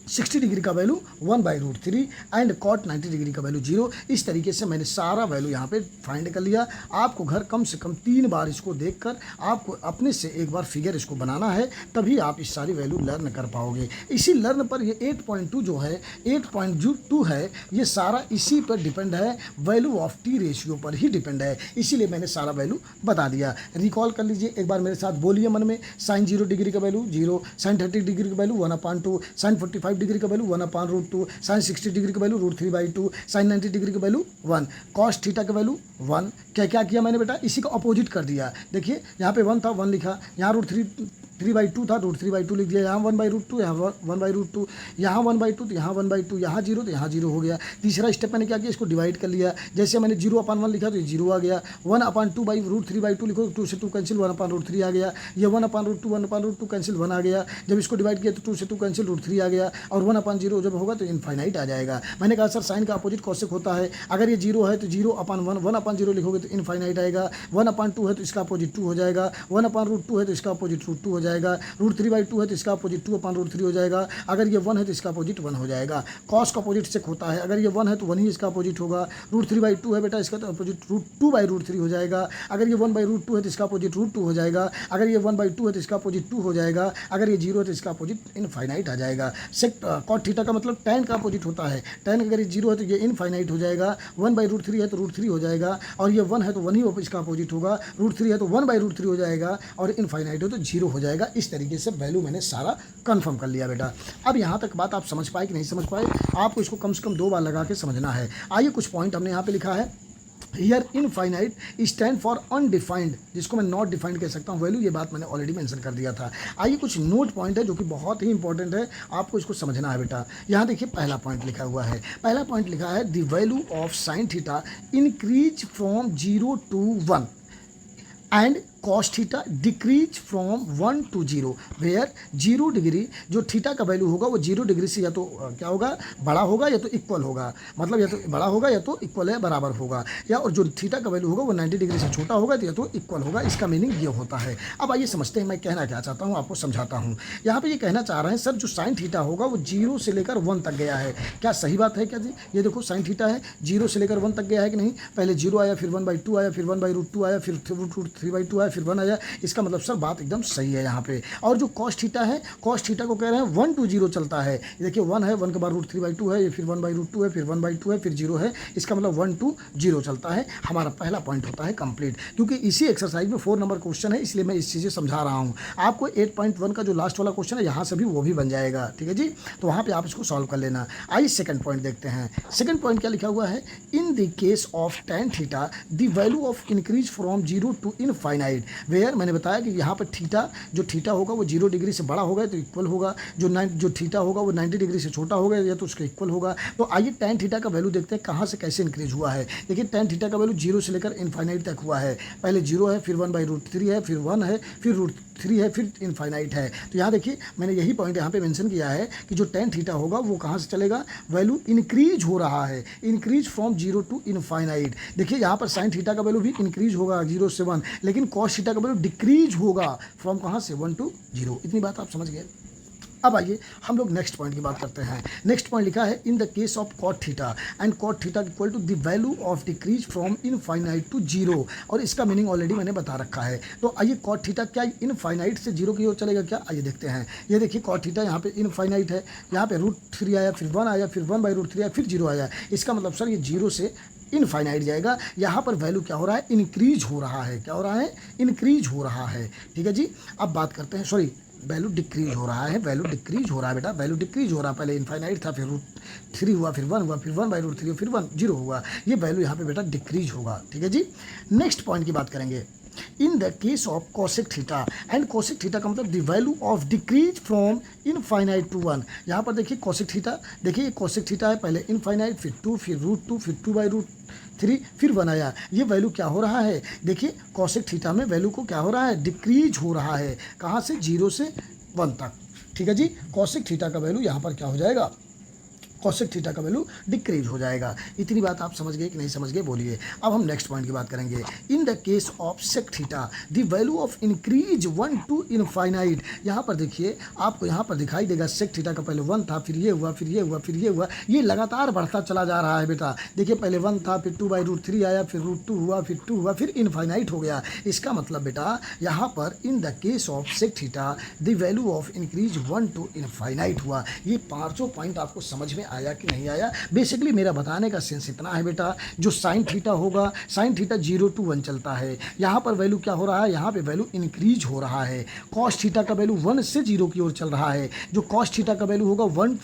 Speaker 1: 60 degree का वैल्यू 1/√3 एंड cot 90 डिग्री का वैल्यू 0। इस तरीके से मैंने सारा वैल्यू यहाँ पे फाइंड कर लिया। आपको घर कम से कम 3 बार इसको देखकर आपको अपने से एक बार फिगर इसको बनाना है, तभी आप इस सारी वैल्यू लर्न कर पाओगे। इसी लर्न पर ये 8.2 जो है 8.2 है, ये सारा इसी पर डिपेंड है, वैल्यू ऑफ टी रेशियो पर ही डिपेंड है। इसीलिए मैंने सारा वैल्यू बता दिया। रिकॉल कर लीजिए एक बार मेरे साथ, बोलिए मन में। sin 0 डिग्री का वैल्यू 0, sin 30 डिग्री का वैल्यू 1/2, sin 45 डिग्री का वैल्यू 1/√2, sin 60 डिग्री का वैल्यू √3/2, sin 90 डिग्री का वैल्यू 1, cos थीटा का वैल्यू 1। क्या क्या किया मैंने बेटा? इसी का अपोजिट कर दिया। देखिए यहाँ पे 1 था 1 लिखा, यहाँ √3/2 था √3/2 लिख दिया, यहाँ 1/√2 यहाँ 1/√2, यहाँ 1/2 तो यहाँ 1/2, यहाँ 0 तो यहाँ 0 हो गया। तीसरा स्टेप मैंने क्या किया, इसको डिवाइड कर लिया। जैसे मैंने 0/1 लिखा तो ये 0 आ गया। 1/2/√3/2 लिखो, 2 से 2 कैंसिल 1/√3 आ गया। ये 1/√2 कैंसिल 1 आ गया। जब इसको डिवाइड किया तो 2 से 2 कैंसिल √3 आ गया। और 1/0 जब होगा तो इनफाइनाइट आ जाएगा। मैंने कहा सर साइन का अपोजिट कॉसेक होता है। अगर ये 0 है तो 0/1, 1/0 लिखोगे तो इनफाइनाइट आएगा। 1/2 है तो इसका अपोजिट 2 हो जाएगा। 1/√2 है तो इसका अपोजिट √2 हो जाएगा। √3/2 है तो इसका अपोजिट 2/√3 हो जाएगा। अगर ये 1 है तो इसका अपोजिट 1 हो जाएगा। कॉस का अपोजिट सेक होता है। अगर ये 1 है तो 1 ही इसका अपोजिट होगा। √3/2 है बेटा, इसका तो अपोजिट √2/√3 हो जाएगा। अगर ये 1/√2 है तो इसका अपोजिट √2 हो जाएगा। अगर ये 1/2 है तो इसका अपोजिट 2 हो जाएगा। अगर ये 0 है तो इसका अपोजिट इनफाइनाइट आ जाएगा। सेक cot थीटा का मतलब tan का अपोजिट होता है। tan अगर ये 0 है तो ये इनफाइनाइट हो जाएगा। 1/√3 है तो √3 हो जाएगा। और ये 1 है तो 1 ही इसका अपोजिट होगा। √3 है तो 1/√3 हो जाएगा। और इनफाइनाइट हो तो 0 हो जाएगा। इस तरीके से वैल्यू मैंने सारा कंफर्म कर लिया बेटा। अब यहाँ तक बात आप समझ पाए कि नहीं समझ पाए? आपको इसको कम से कम 2 बार लगा के समझना है। आइए कुछ पॉइंट हमने यहाँ पे लिखा है। Here infinite stand for undefined, जिसको मैं नॉट डिफाइंड कह सकता हूँ वैल्यू। ये बात मैंने ऑलरेडी मेंशन कर दिया था। आइए कुछ नोट पॉइंट है जो कि बहुत ही इंपॉर्टेंट है, आपको इसको समझना है बेटा। यहाँ देखिए पहला पॉइंट लिखा हुआ है। पहला पॉइंट लिखा है the value of sine theta increase from 0 to 1 and cos theta decrease from 1 to 0, where 0 degree जो थीटा का वैल्यू होगा वो 0 डिग्री से या तो क्या होगा बड़ा होगा या तो इक्वल होगा। मतलब या तो बड़ा होगा या तो इक्वल है बराबर होगा, या और जो थीटा का वैल्यू होगा वो 90 डिग्री से छोटा होगा तो या तो इक्वल होगा। इसका मीनिंग ये होता है। अब आइए समझते हैं मैं कहना क्या चाहता हूँ, आपको समझाता हूँ। यहाँ पे ये कहना चाह रहे हैं सर जो साइन थीटा होगा वो 0 से लेकर 1 तक गया है। क्या सही बात है क्या जी? ये देखो साइन थीटा है 0 से लेकर 1 तक गया है कि नहीं? पहले 0 आया, फिर 1/2 आया, फिर 1/√2 आया, फिर √3/2 आया, फिर 1 आया। इसका मतलब सर बात एकदम सही है यहाँ पे। और जो cos थीटा है, cos थीटा को कह रहे हैं 1 to 0 चलता है। देखिए 1 है, 1 के बाद √3/2 है, ये फिर 1/√2 है, फिर 1/2 है, फिर 0 है। इसका मतलब 1 to 0 चलता है। हमारा पहला पॉइंट होता है कंप्लीट। क्योंकि इसी एक्सरसाइज में 4 नंबर क्वेश्चन है, इसलिए मैं इस चीज़ें समझा रहा हूँ आपको। 8.1 का जो लास्ट वाला क्वेश्चन है यहाँ से भी वो भी बन जाएगा, ठीक है जी। तो वहाँ पर आप इसको सॉल्व कर लेना। आइए सेकंड पॉइंट देखते हैं। सेकंड पॉइंट क्या लिखा हुआ है? In the case of tan theta the value of increase from 0 to infinite infinite, where मैंने बताया कि यहाँ पर थीटा, जो थीटा होगा वो 0 डिग्री से बड़ा होगा तो इक्वल होगा, जो थीटा होगा वो 90 डिग्री से छोटा होगा या तो उसके इक्वल होगा। तो आइए टैन थीटा का वैल्यू देखते हैं कहाँ से कैसे इंक्रीज हुआ है। देखिए टैन थीटा का वैल्यू 0 से लेकर इनफाइनाइट तक हुआ है। पहले 0 है, फिर 1/√3 है, फिर 1 है, फिर √3 है, फिर इनफाइनाइट है। तो यहाँ देखिए मैंने यही पॉइंट यहाँ पे मेंशन किया है कि जो टैन थीटा होगा वो कहाँ से चलेगा, वैल्यू इंक्रीज हो रहा है, इंक्रीज फ्रॉम 0 टू इनफाइनाइट। देखिए यहाँ पर साइन थीटा का वैल्यू भी इंक्रीज होगा 0 से 1, लेकिन कॉस थीटा का वैल्यू डिक्रीज होगा फ्रॉम कहाँ से 1 to 0। इतनी बात आप समझ गए। अब आइए हम लोग नेक्स्ट पॉइंट की बात करते हैं। नेक्स्ट पॉइंट लिखा है in the case of cot theta and cot theta equal to the value of decrease from infinite to 0, और इसका मीनिंग ऑलरेडी मैंने बता रखा है। तो आइए कॉट थीटा क्या इनफाइनाइट से 0 की ओर चलेगा क्या, आइए देखते हैं। ये देखिए कॉट थीटा यहाँ पे इनफाइनाइट है, यहाँ पे √3 आया, फिर 1 आया, फिर 1/√3 आया, फिर 0 आया। इसका मतलब सर ये 0 से इनफाइनाइट जाएगा। यहाँ पर वैल्यू क्या हो रहा है, इंक्रीज हो रहा है। क्या हो रहा है, इंक्रीज हो रहा है। ठीक है जी। अब बात करते हैं, सॉरी वैल्यू डिक्रीज हो रहा है, वैल्यू डिक्रीज हो रहा है बेटा, वैल्यू डिक्रीज हो रहा है। पहले इनफाइनाइट था, फिर √3 हुआ, फिर 1 हुआ, फिर 1/√3, फिर 0 हुआ। ये वैल्यू यहाँ पे बेटा डिक्रीज होगा। ठीक है जी। नेक्स्ट पॉइंट की बात करेंगे। In the case of cosec theta and cosec theta का मतलब the value of decrease from infinite to 1। यहाँ पर देखिए कोसेक थीटा, देखिए ये कोसेक थीटा है, पहले इनफाइनाइट, फिर 2, फिर √2, फिर 2/√3, फिर 1 आया। ये वैल्यू क्या हो रहा है, देखिए कोसेक थीटा में वैल्यू को क्या हो रहा है, डिक्रीज हो रहा है। कहाँ से, 0 से 1 तक। ठीक है जी। कोसेक थीटा का वैल्यू यहाँ पर क्या हो जाएगा, कोसेक थीटा का वैल्यू डिक्रीज हो जाएगा। इतनी बात आप समझ गए कि नहीं समझ गए, बोलिए। अब हम नेक्स्ट पॉइंट की बात करेंगे। In the case of sec theta the value of increase 1 to infinite. यहाँ पर देखिए आपको यहाँ पर दिखाई देगा सेक थीटा का पहले 1 था, फिर ये हुआ, फिर ये हुआ, फिर ये हुआ, ये लगातार बढ़ता चला जा रहा है बेटा। देखिए पहले 1 था, फिर 2/√3 आया, फिर √2 हुआ, फिर 2 हुआ, फिर इनफाइनाइट हो गया। इसका मतलब बेटा यहाँ पर in the case of sec theta the value of increase 1 to infinite हुआ। ये पाँचों पॉइंट आपको समझ में आया कि नहीं आया। बेसिकली मेरा बताने का सेंस इतना है बेटा, जो साइन थीटा होगा, साइन थीटा 0 to 1 चलता है। यहाँ पर वैल्यू क्या हो रहा है, यहाँ पे वैल्यू इंक्रीज हो रहा है। कॉस थीटा का वैल्यू 1 से 0 की ओर चल रहा है। जो कॉस थीटा का वैल्यू होगा 1,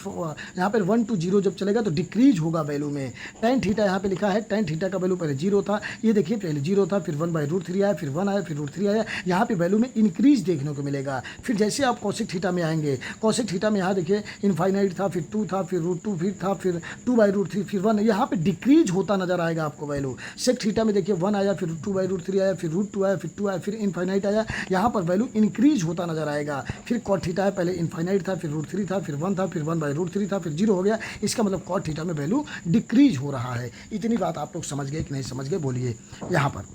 Speaker 1: यहाँ पर 1 to 0 जब चलेगा तो डिक्रीज होगा वैल्यू में। टेन थीटा यहाँ पे लिखा है, टेन थीटा का वैल्यू पहले 0 था, ये देखिए पहले 0 था, फिर 1/√3 आया, फिर 1 आया, फिर √3 आया। यहाँ पे वैल्यू में इंक्रीज देखने को मिलेगा। फिर जैसे आप कॉसेक थीटा में आएंगे, कॉसेक थीटा में यहाँ देखिए इनफाइनाइट था, फिर 2 था, फिर √2 फिर था, फिर 2/√3, फिर 1, यहाँ पे डिक्रीज होता नजर आएगा आपको वैल्यू। सेक थीटा में देखिए 1 आया, फिर 2/√3 आया, फिर √2 आया, फिर 2 आया, फिर इनफाइनाइट आया। यहाँ पर वैल्यू इंक्रीज होता नजर आएगा। फिर कॉट थीटा है, पहले इनफाइनाइट था, फिर √3 था, फिर 1 था, फिर 1/√3 था, फिर 0 हो गया। इसका मतलब कॉट थीटा में वैल्यू डिक्रीज हो रहा है। इतनी बात आप लोग समझ गए कि नहीं समझ गए, बोलिए यहाँ पर।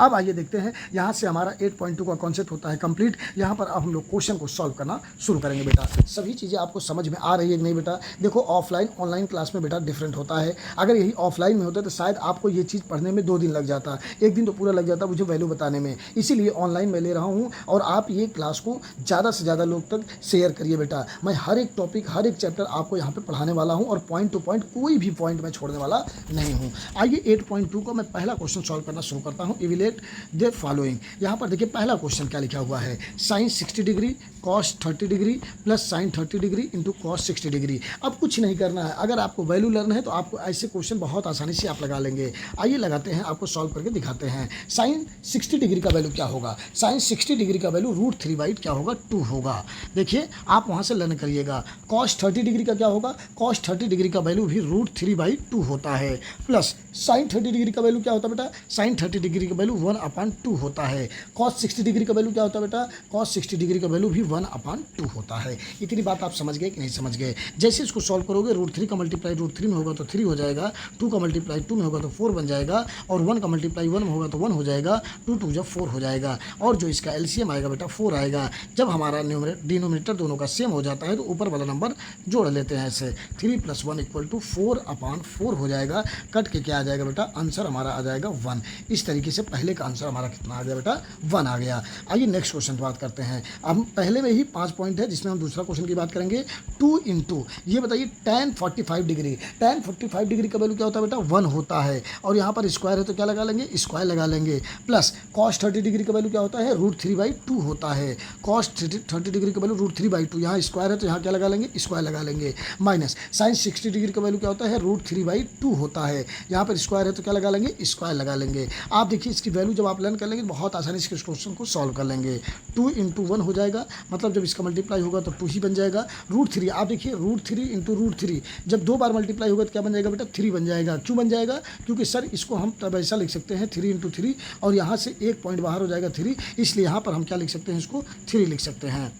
Speaker 1: अब आइए देखते हैं, यहाँ से हमारा 8.2 का कॉन्सेप्ट होता है कंप्लीट। यहाँ पर अब हम लोग क्वेश्चन को सॉल्व करना शुरू करेंगे बेटा। सभी चीज़ें आपको समझ में आ रही है कि नहीं बेटा। देखो ऑफलाइन ऑनलाइन क्लास में बेटा डिफरेंट होता है। अगर यही ऑफलाइन में होता तो शायद आपको ये चीज़ पढ़ने में 2 दिन लग जाता, 1 दिन तो पूरा लग जाता मुझे वैल्यू बताने में। इसीलिए ऑनलाइन में ले रहा हूँ, और आप ये क्लास को ज़्यादा से ज़्यादा लोग तक शेयर करिए बेटा। मैं हर एक टॉपिक, हर एक चैप्टर आपको यहाँ पर पढ़ाने वाला हूँ, और पॉइंट टू पॉइंट कोई भी पॉइंट मैं छोड़ने वाला नहीं हूँ। आइए 8.2 को मैं पहला क्वेश्चन सॉल्व करना शुरू करता हूँ। Evaluate the following. यहाँ पर देखिए पहला क्वेश्चन क्या लिखा हुआ है, sine 60 degree cos 30 degree plus sine 30 degree into cos 60 degree. अब कुछ नहीं करना है, अगर आपको वैल्यू लर्न है तो आपको ऐसे क्वेश्चन बहुत आसानी से आप लगा लेंगे। आइए लगाते हैं, आपको सॉल्व करके दिखाते हैं। साइन 60 डिग्री का वैल्यू क्या होगा, साइन 60 डिग्री का वैल्यू √3 क्या होगा, 2 होगा। देखिए आप वहाँ से लर्न करिएगा। कॉस 30 डिग्री का क्या होगा, कॉस 30 डिग्री का वैल्यू भी √3/2 होता है। प्लस साइन 30 डिग्री का वैल्यू क्या होता है बेटा, साइन 30 डिग्री का वैल्यू 1/2 होता है। कॉस 60 डिग्री का वैल्यू क्या होता है बेटा, कॉस 60 डिग्री का वैल्यू भी 1/2 होता है। इतनी बात आप समझ गए कि नहीं समझ गए। जैसे इसको सॉल्व करोगे, √3 का मल्टीप्लाई √3 में होगा तो 3 हो जाएगा, 2 का मल्टीप्लाई 2 में होगा तो 4 बन जाएगा, और 1 का मल्टीप्लाई 1 में होगा तो 1 हो जाएगा, 2 2 जब 4 हो जाएगा, और जो इसका एलसीएम आएगा बेटा 4 आएगा। जब हमारा डिनोमिनेटर दोनों का सेम हो जाता है तो ऊपर वाला नंबर जोड़ लेते हैं ऐसे, 3 + 1 = 4/4 हो जाएगा। कट के क्या आ जाएगा बेटा, आंसर हमारा आ जाएगा 1। इस तरीके से पहले का आंसर हमारा कितना आ गया बेटा, 1 आ गया। आइए नेक्स्ट क्वेश्चन बात करते हैं। अब पहले में ही 5 पॉइंट है, जिसमें हम दूसरा क्वेश्चन की बात करेंगे। 2 × ये बताइए tan 45 डिग्री, tan 45 डिग्री का वैल्यू क्या होता है बेटा, 1 होता है। और यहाँ पर स्क्वायर है तो क्या लगा लेंगे, स्क्वायर लगा लेंगे। प्लस cos 30 डिग्री का वैल्यू क्या होता है, √3/2 होता है। cos 30 डिग्री का वैल्यू √3/2, यहाँ स्क्वायर है तो यहाँ क्या लगा लेंगे, स्क्वायर लगा लेंगे। माइनस साइन 60 डिग्री का वैल्यू क्या होता है, √3/2 होता है। यहाँ पर स्क्वायर है तो क्या लगा लेंगे, स्क्वायर लगा लेंगे। आप देखिए इसकी वैल्यू जब आप लर्न कर लेंगे बहुत आसानी से इस क्वेश्चन को सॉल्व कर लेंगे। 2 × 1 हो जाएगा, मतलब जब इसका मल्टीप्लाई होगा तो 2 ही बन जाएगा। √3 आप देखिए √3 × √3 जब 2 बार मल्टीप्लाई होगा तो क्या बन जाएगा बेटा 3 बन जाएगा। क्यों बन जाएगा? क्योंकि सर इसको हम तब ऐसा लिख सकते हैं 3 × 3 और यहाँ से एक पॉइंट बाहर हो जाएगा 3, इसलिए यहाँ पर हम क्या लिख सकते हैं, इसको 3 लिख सकते हैं।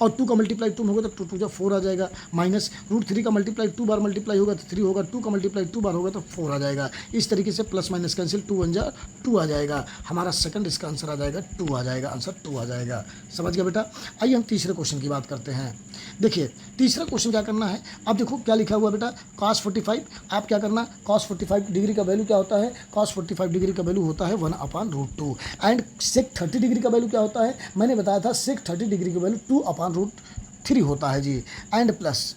Speaker 1: और 2 का मल्टीप्लाई 2 होगा तो 2 × 4 आ जाएगा, माइनस √3 का मल्टीप्लाई 2 बार मल्टीप्लाई होगा तो 3 होगा, 2 का मल्टीप्लाई 2 बार होगा तो 4 आ जाएगा। इस तरीके से प्लस माइनस कैंसिल 2 1 जा 2 आ जाएगा। हमारा सेकंड इसका आंसर आ जाएगा 2 आ जाएगा, आंसर 2 आ जाएगा। समझ गया बेटा? आइए हम तीसरे क्वेश्चन की बात करते हैं। देखिए तीसरा क्वेश्चन क्या करना है, अब देखो क्या लिखा हुआ बेटा cos 45। आप क्या करना, cos 45 डिग्री का वैल्यू क्या होता है, cos 45 डिग्री का वैल्यू होता है 1/√2 एंड sec 30 डिग्री का वैल्यू क्या होता है, मैंने बताया था sec 30 डिग्री का वैल्यू 2/√3 होता है जी। एंड प्लस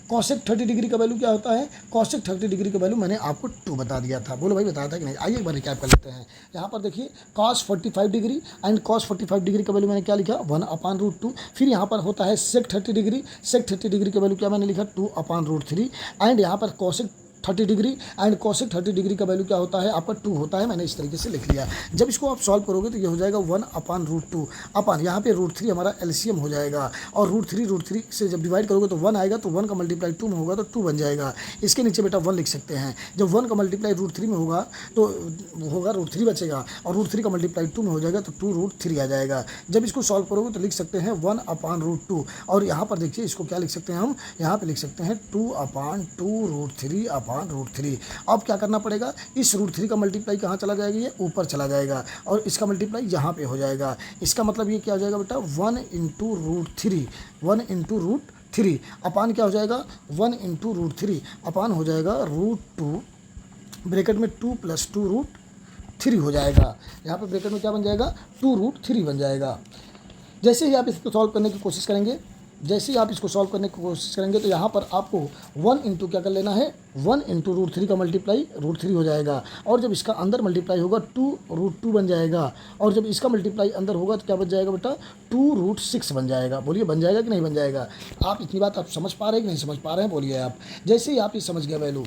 Speaker 1: cosec 30 डिग्री का वैल्यू क्या होता है, cosec 30 डिग्री का वैल्यू मैंने आपको 2 बता दिया था। बोलो भाई बताया था कि नहीं? आइए एक बार रिकैप कर लेते हैं। यहाँ पर देखिए cos 45 degree and cos 45 degree का वैल्यू मैंने क्या लिखा 1/√2। फिर यहाँ पर होता है sec 30 डिग्री, sec 30 डिग्री का वैल्यू क्या मैंने लिखा 2/√3 एंड यहाँ पर cosec 30 degree and cosec 30 degree का वैल्यू क्या होता है आपका 2 होता है। मैंने इस तरीके से लिख लिया। जब इसको आप सॉल्व करोगे तो ये हो जाएगा 1/√2 अपन यहाँ पे √3 हमारा एलसीएम हो जाएगा और √3 से जब डिवाइड करोगे तो 1 आएगा, तो 1 का मल्टीप्लाई 2 में होगा तो 2 बन जाएगा। इसके नीचे बेटा 1 लिख सकते हैं। जब 1 का मल्टीप्लाई √3 में होगा तो होगा √3 बचेगा और √3 का मल्टीप्लाई 2 में हो जाएगा तो 2√3 आ जाएगा। जब इसको सॉल्व करोगे तो लिख सकते हैं 1/√2 और यहाँ पर देखिए इसको क्या लिख सकते हैं हम, यहाँ पे लिख सकते हैं 2/2 √3 अब क्या करना पड़ेगा, इस √3 का मल्टीप्लाई कहाँ चला जाएगा, ये ऊपर चला जाएगा और इसका मल्टीप्लाई यहाँ पे हो जाएगा। इसका मतलब ये क्या हो जाएगा बेटा 1 × √3 अपान क्या हो जाएगा 1 × √3 अपान हो जाएगा √2 ब्रैकेट में 2 + 2√3 हो जाएगा। यहाँ पे ब्रैकेट में क्या बन जाएगा 2√3 बन जाएगा। जैसे ही आप इसको सॉल्व करने की कोशिश करेंगे तो यहाँ पर आपको 1 × क्या कर लेना है 1 × √3 का मल्टीप्लाई √3 हो जाएगा और जब इसका अंदर मल्टीप्लाई होगा 2√2 बन जाएगा और जब इसका मल्टीप्लाई अंदर होगा तो क्या बन जाएगा बेटा 2√6 बन जाएगा। बोलिए बन जाएगा कि नहीं बन जाएगा? आप इतनी बात आप समझ पा रहे हैं कि नहीं समझ पा रहे हैं? बोलिए आप। जैसे ही आप ये समझ गए वैल्यू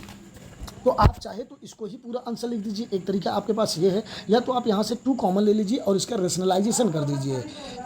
Speaker 1: तो आप चाहे तो इसको ही पूरा आंसर लिख दीजिए। एक तरीका आपके पास ये है, या तो आप यहाँ से 2 कॉमन ले लीजिए और इसका रेशनलाइजेशन कर दीजिए।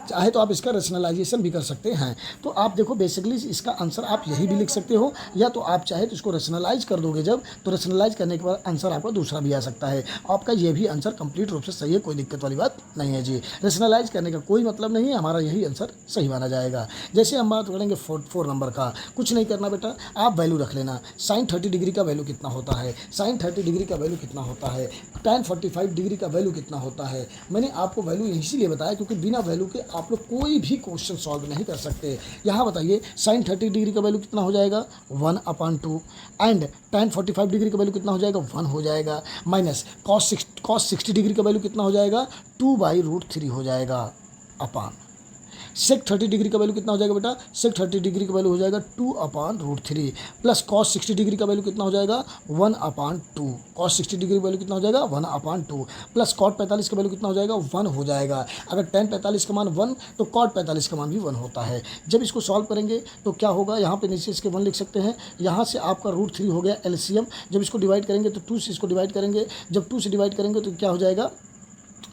Speaker 1: चाहे तो आप इसका रेशनलाइजेशन भी कर सकते हैं। तो आप देखो बेसिकली इसका आंसर आप यही भी लिख सकते हो, या तो आप चाहे तो इसको रेशनलाइज कर दोगे जब, तो रेशनलाइज करने के बाद आंसर आपका दूसरा भी आ सकता है। आपका ये भी आंसर कंप्लीट रूप से सही है, कोई दिक्कत वाली बात नहीं है जी। रेशनलाइज करने का कोई मतलब नहीं है, हमारा यही आंसर सही माना जाएगा। जैसे हम बात करेंगे 4 नंबर का, कुछ नहीं करना बेटा, आप वैल्यू रख लेना। sin 30 डिग्री का वैल्यू कितना होता है, sin 30 डिग्री का वैल्यू कितना होता है, tan 45 डिग्री का वैल्यू कितना होता है। मैंने आपको वैल्यू इसीलिए बताया क्योंकि बिना वैल्यू के आप लोग कोई भी क्वेश्चन सॉल्व नहीं कर सकते। यहाँ बताइए sin 30 डिग्री का वैल्यू कितना हो जाएगा 1/2 एंड tan 45 डिग्री का वैल्यू कितना हो जाएगा 1 हो जाएगा, माइनस cos 60 डिग्री का वैल्यू कितना हो जाएगा 2/√3 हो जाएगा अपान sec 30 डिग्री का वैल्यू कितना हो जाएगा बेटा, sec 30 डिग्री का वैल्यू हो जाएगा 2/√3 प्लस cos 60 डिग्री का वैल्यू कितना हो जाएगा 1/2। cos 60 डिग्री का वैल्यू कितना हो जाएगा 1/2 प्लस cot 45 का वैल्यू कितना हो जाएगा 1 हो जाएगा। अगर tan 45 का मान 1 तो cot 45 का मान भी 1 होता है। जब इसको सॉल्व करेंगे तो क्या होगा, यहाँ पे नीचे इसके 1 लिख सकते हैं। यहाँ से आपका √3 हो गया एलसीएम। जब इसको डिवाइड करेंगे तो 2 से इसको डिवाइड करेंगे, जब 2 से डिवाइड करेंगे तो क्या हो जाएगा,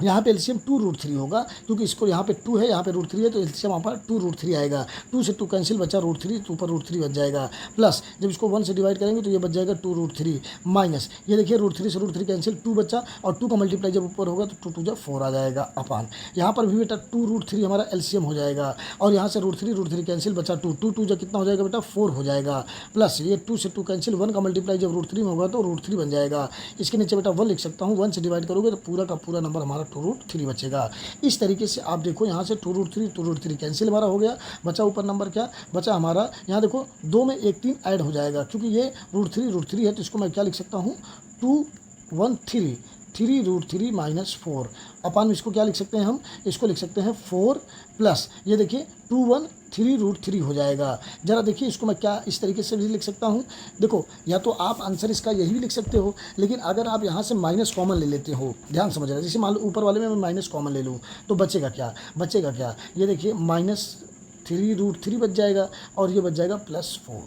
Speaker 1: यहाँ पे एलसीएम 2√3 होगा क्योंकि इसको यहाँ पे 2 है, यहाँ पे √3 है, तो एलसीएम यहाँ पर 2√3 आएगा। 2 से 2 कैंसिल बचा √3, तो ऊपर √3 बच जाएगा। प्लस जब इसको 1 से डिवाइड करेंगे तो ये बच जाएगा 2√3 माइनस ये देखिए √3 से √3 कैंसिल 2 बचा और 2 का मल्टीप्लाई जब ऊपर होगा तो 2 2 4 आ जाएगा अपान। यहाँ पर भी बेटा 2√3 हमारा एलसीएम हो जाएगा और यहाँ से √3 कैंसिल बचा 2 2 जब कितना हो जाएगा बेटा 4 हो जाएगा। प्लस ये 2 से 2 कैंसिल 1 का मल्टीप्लाई जब √3 में होगा तो √3 बन जाएगा। इसके नीचे बेटा 1 लिख सकता हूँ, 1 से डिवाइड करोगे तो पूरा का पूरा नंबर हमारा 2√3 बचेगा। इस तरीके से आप देखो यहाँ से 2√3 कैंसिल हमारा हो गया, बचा ऊपर नंबर क्या बचा हमारा, यहाँ देखो 2 में 1 3 ऐड हो जाएगा क्योंकि ये √3 है तो इसको मैं क्या लिख सकता हूँ 213 3√3 माइनस 4 अपान इसको क्या लिख सकते हैं हम, इसको लिख सकते हैं 4 प्लस ये देखिए 213√3 हो जाएगा। जरा देखिए इसको मैं क्या इस तरीके से भी लिख सकता हूँ। देखो या तो आप आंसर इसका यही भी लिख सकते हो, लेकिन अगर आप यहाँ से माइनस कॉमन ले लेते हो, ध्यान समझना, जैसे मान लो ऊपर वाले में मैं माइनस कॉमन ले लूँ तो बचेगा क्या ये देखिए -3√3 बच जाएगा और ये बच जाएगा +4।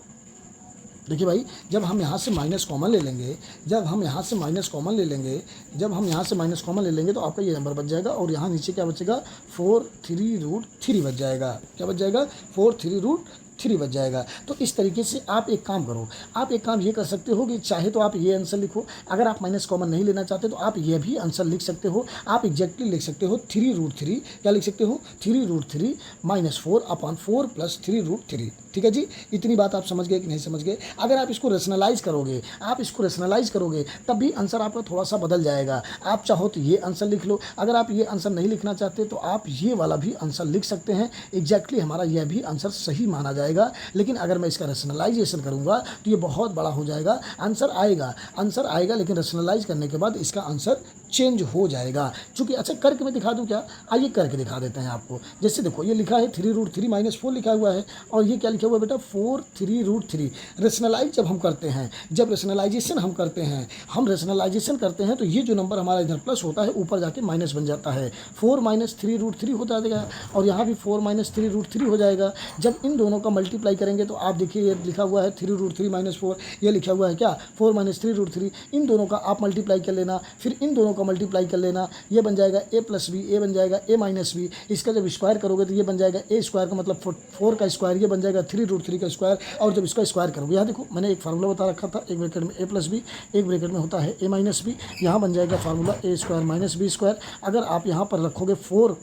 Speaker 1: देखिए भाई, जब हम यहाँ से माइनस कॉमन ले लेंगे, जब हम यहाँ से माइनस कॉमन ले लेंगे, जब हम यहाँ से माइनस कॉमन ले लेंगे तो आपका ये नंबर बच जाएगा और यहाँ नीचे क्या बचेगा, 4/3√3 बच जाएगा। क्या बच जाएगा, 4/3√3 बच जाएगा। तो इस तरीके से आप एक काम करो, आप एक काम ये कर सकते हो कि चाहे तो आप ये आंसर लिखो, अगर आप माइनस कॉमन नहीं लेना चाहते तो आप ये भी आंसर लिख सकते हो। आप एग्जैक्टली लिख सकते हो 3√3, क्या लिख सकते हो, 3√3 -4/4 + 3√3। ठीक है जी, इतनी बात आप समझ गए कि नहीं समझ गए। अगर आप इसको रेशनलाइज करोगे, आप इसको रेशनलाइज करोगे तब भी आंसर आपका थोड़ा सा बदल जाएगा। आप चाहो तो ये आंसर लिख लो, अगर आप ये आंसर नहीं लिखना चाहते तो आप ये वाला भी आंसर लिख सकते हैं। एग्जैक्टली हमारा यह भी आंसर सही माना जाएगा। लेकिन अगर मैं इसका रेशनलाइजेशन करूँगा तो ये बहुत बड़ा हो जाएगा। आंसर आएगा लेकिन रेशनलाइज करने के बाद इसका आंसर चेंज हो जाएगा। चूँकि अच्छा करके मैं दिखा दूँ क्या, आइए करके दिखा देते हैं आपको। जैसे देखो ये लिखा है 3√3 -4 लिखा हुआ है और ये क्या लिखा हुआ है बेटा, 4/3√3। रेशनलाइज जब हम करते हैं, जब रेशनलाइजेशन हम करते हैं, हम रेशनलाइजेशन करते हैं तो ये जो नंबर हमारा इधर प्लस होता है ऊपर जाके माइनस बन जाता है। 4 - 3√3 हो जाएगा और यहाँ भी 4 - 3√3 हो जाएगा। जब इन दोनों का मल्टीप्लाई करेंगे तो आप देखिए ये लिखा हुआ है 3√3 -4, ये लिखा हुआ है क्या, 4 - 3√3। इन दोनों का आप मल्टीप्लाई कर लेना, फिर इन दोनों का मल्टीप्लाई कर लेना, ये बन जाएगा a + b, ये बन जाएगा a - b। इसका जब स्क्वायर करोगे तो ये बन जाएगा a स्क्वायर का मतलब 4 का स्क्वायर, ये बन जाएगा 3√3 का स्क्वायर। और जब इसका स्क्वायर करोगे, यहाँ देखो मैंने एक फार्मूला बता रखा था, एक ब्रैकेट में a + b, एक ब्रैकेट में होता है a - b। यहाँ बन जाएगा फार्मूला a² - b²। अगर आप यहाँ पर रखोगे 4,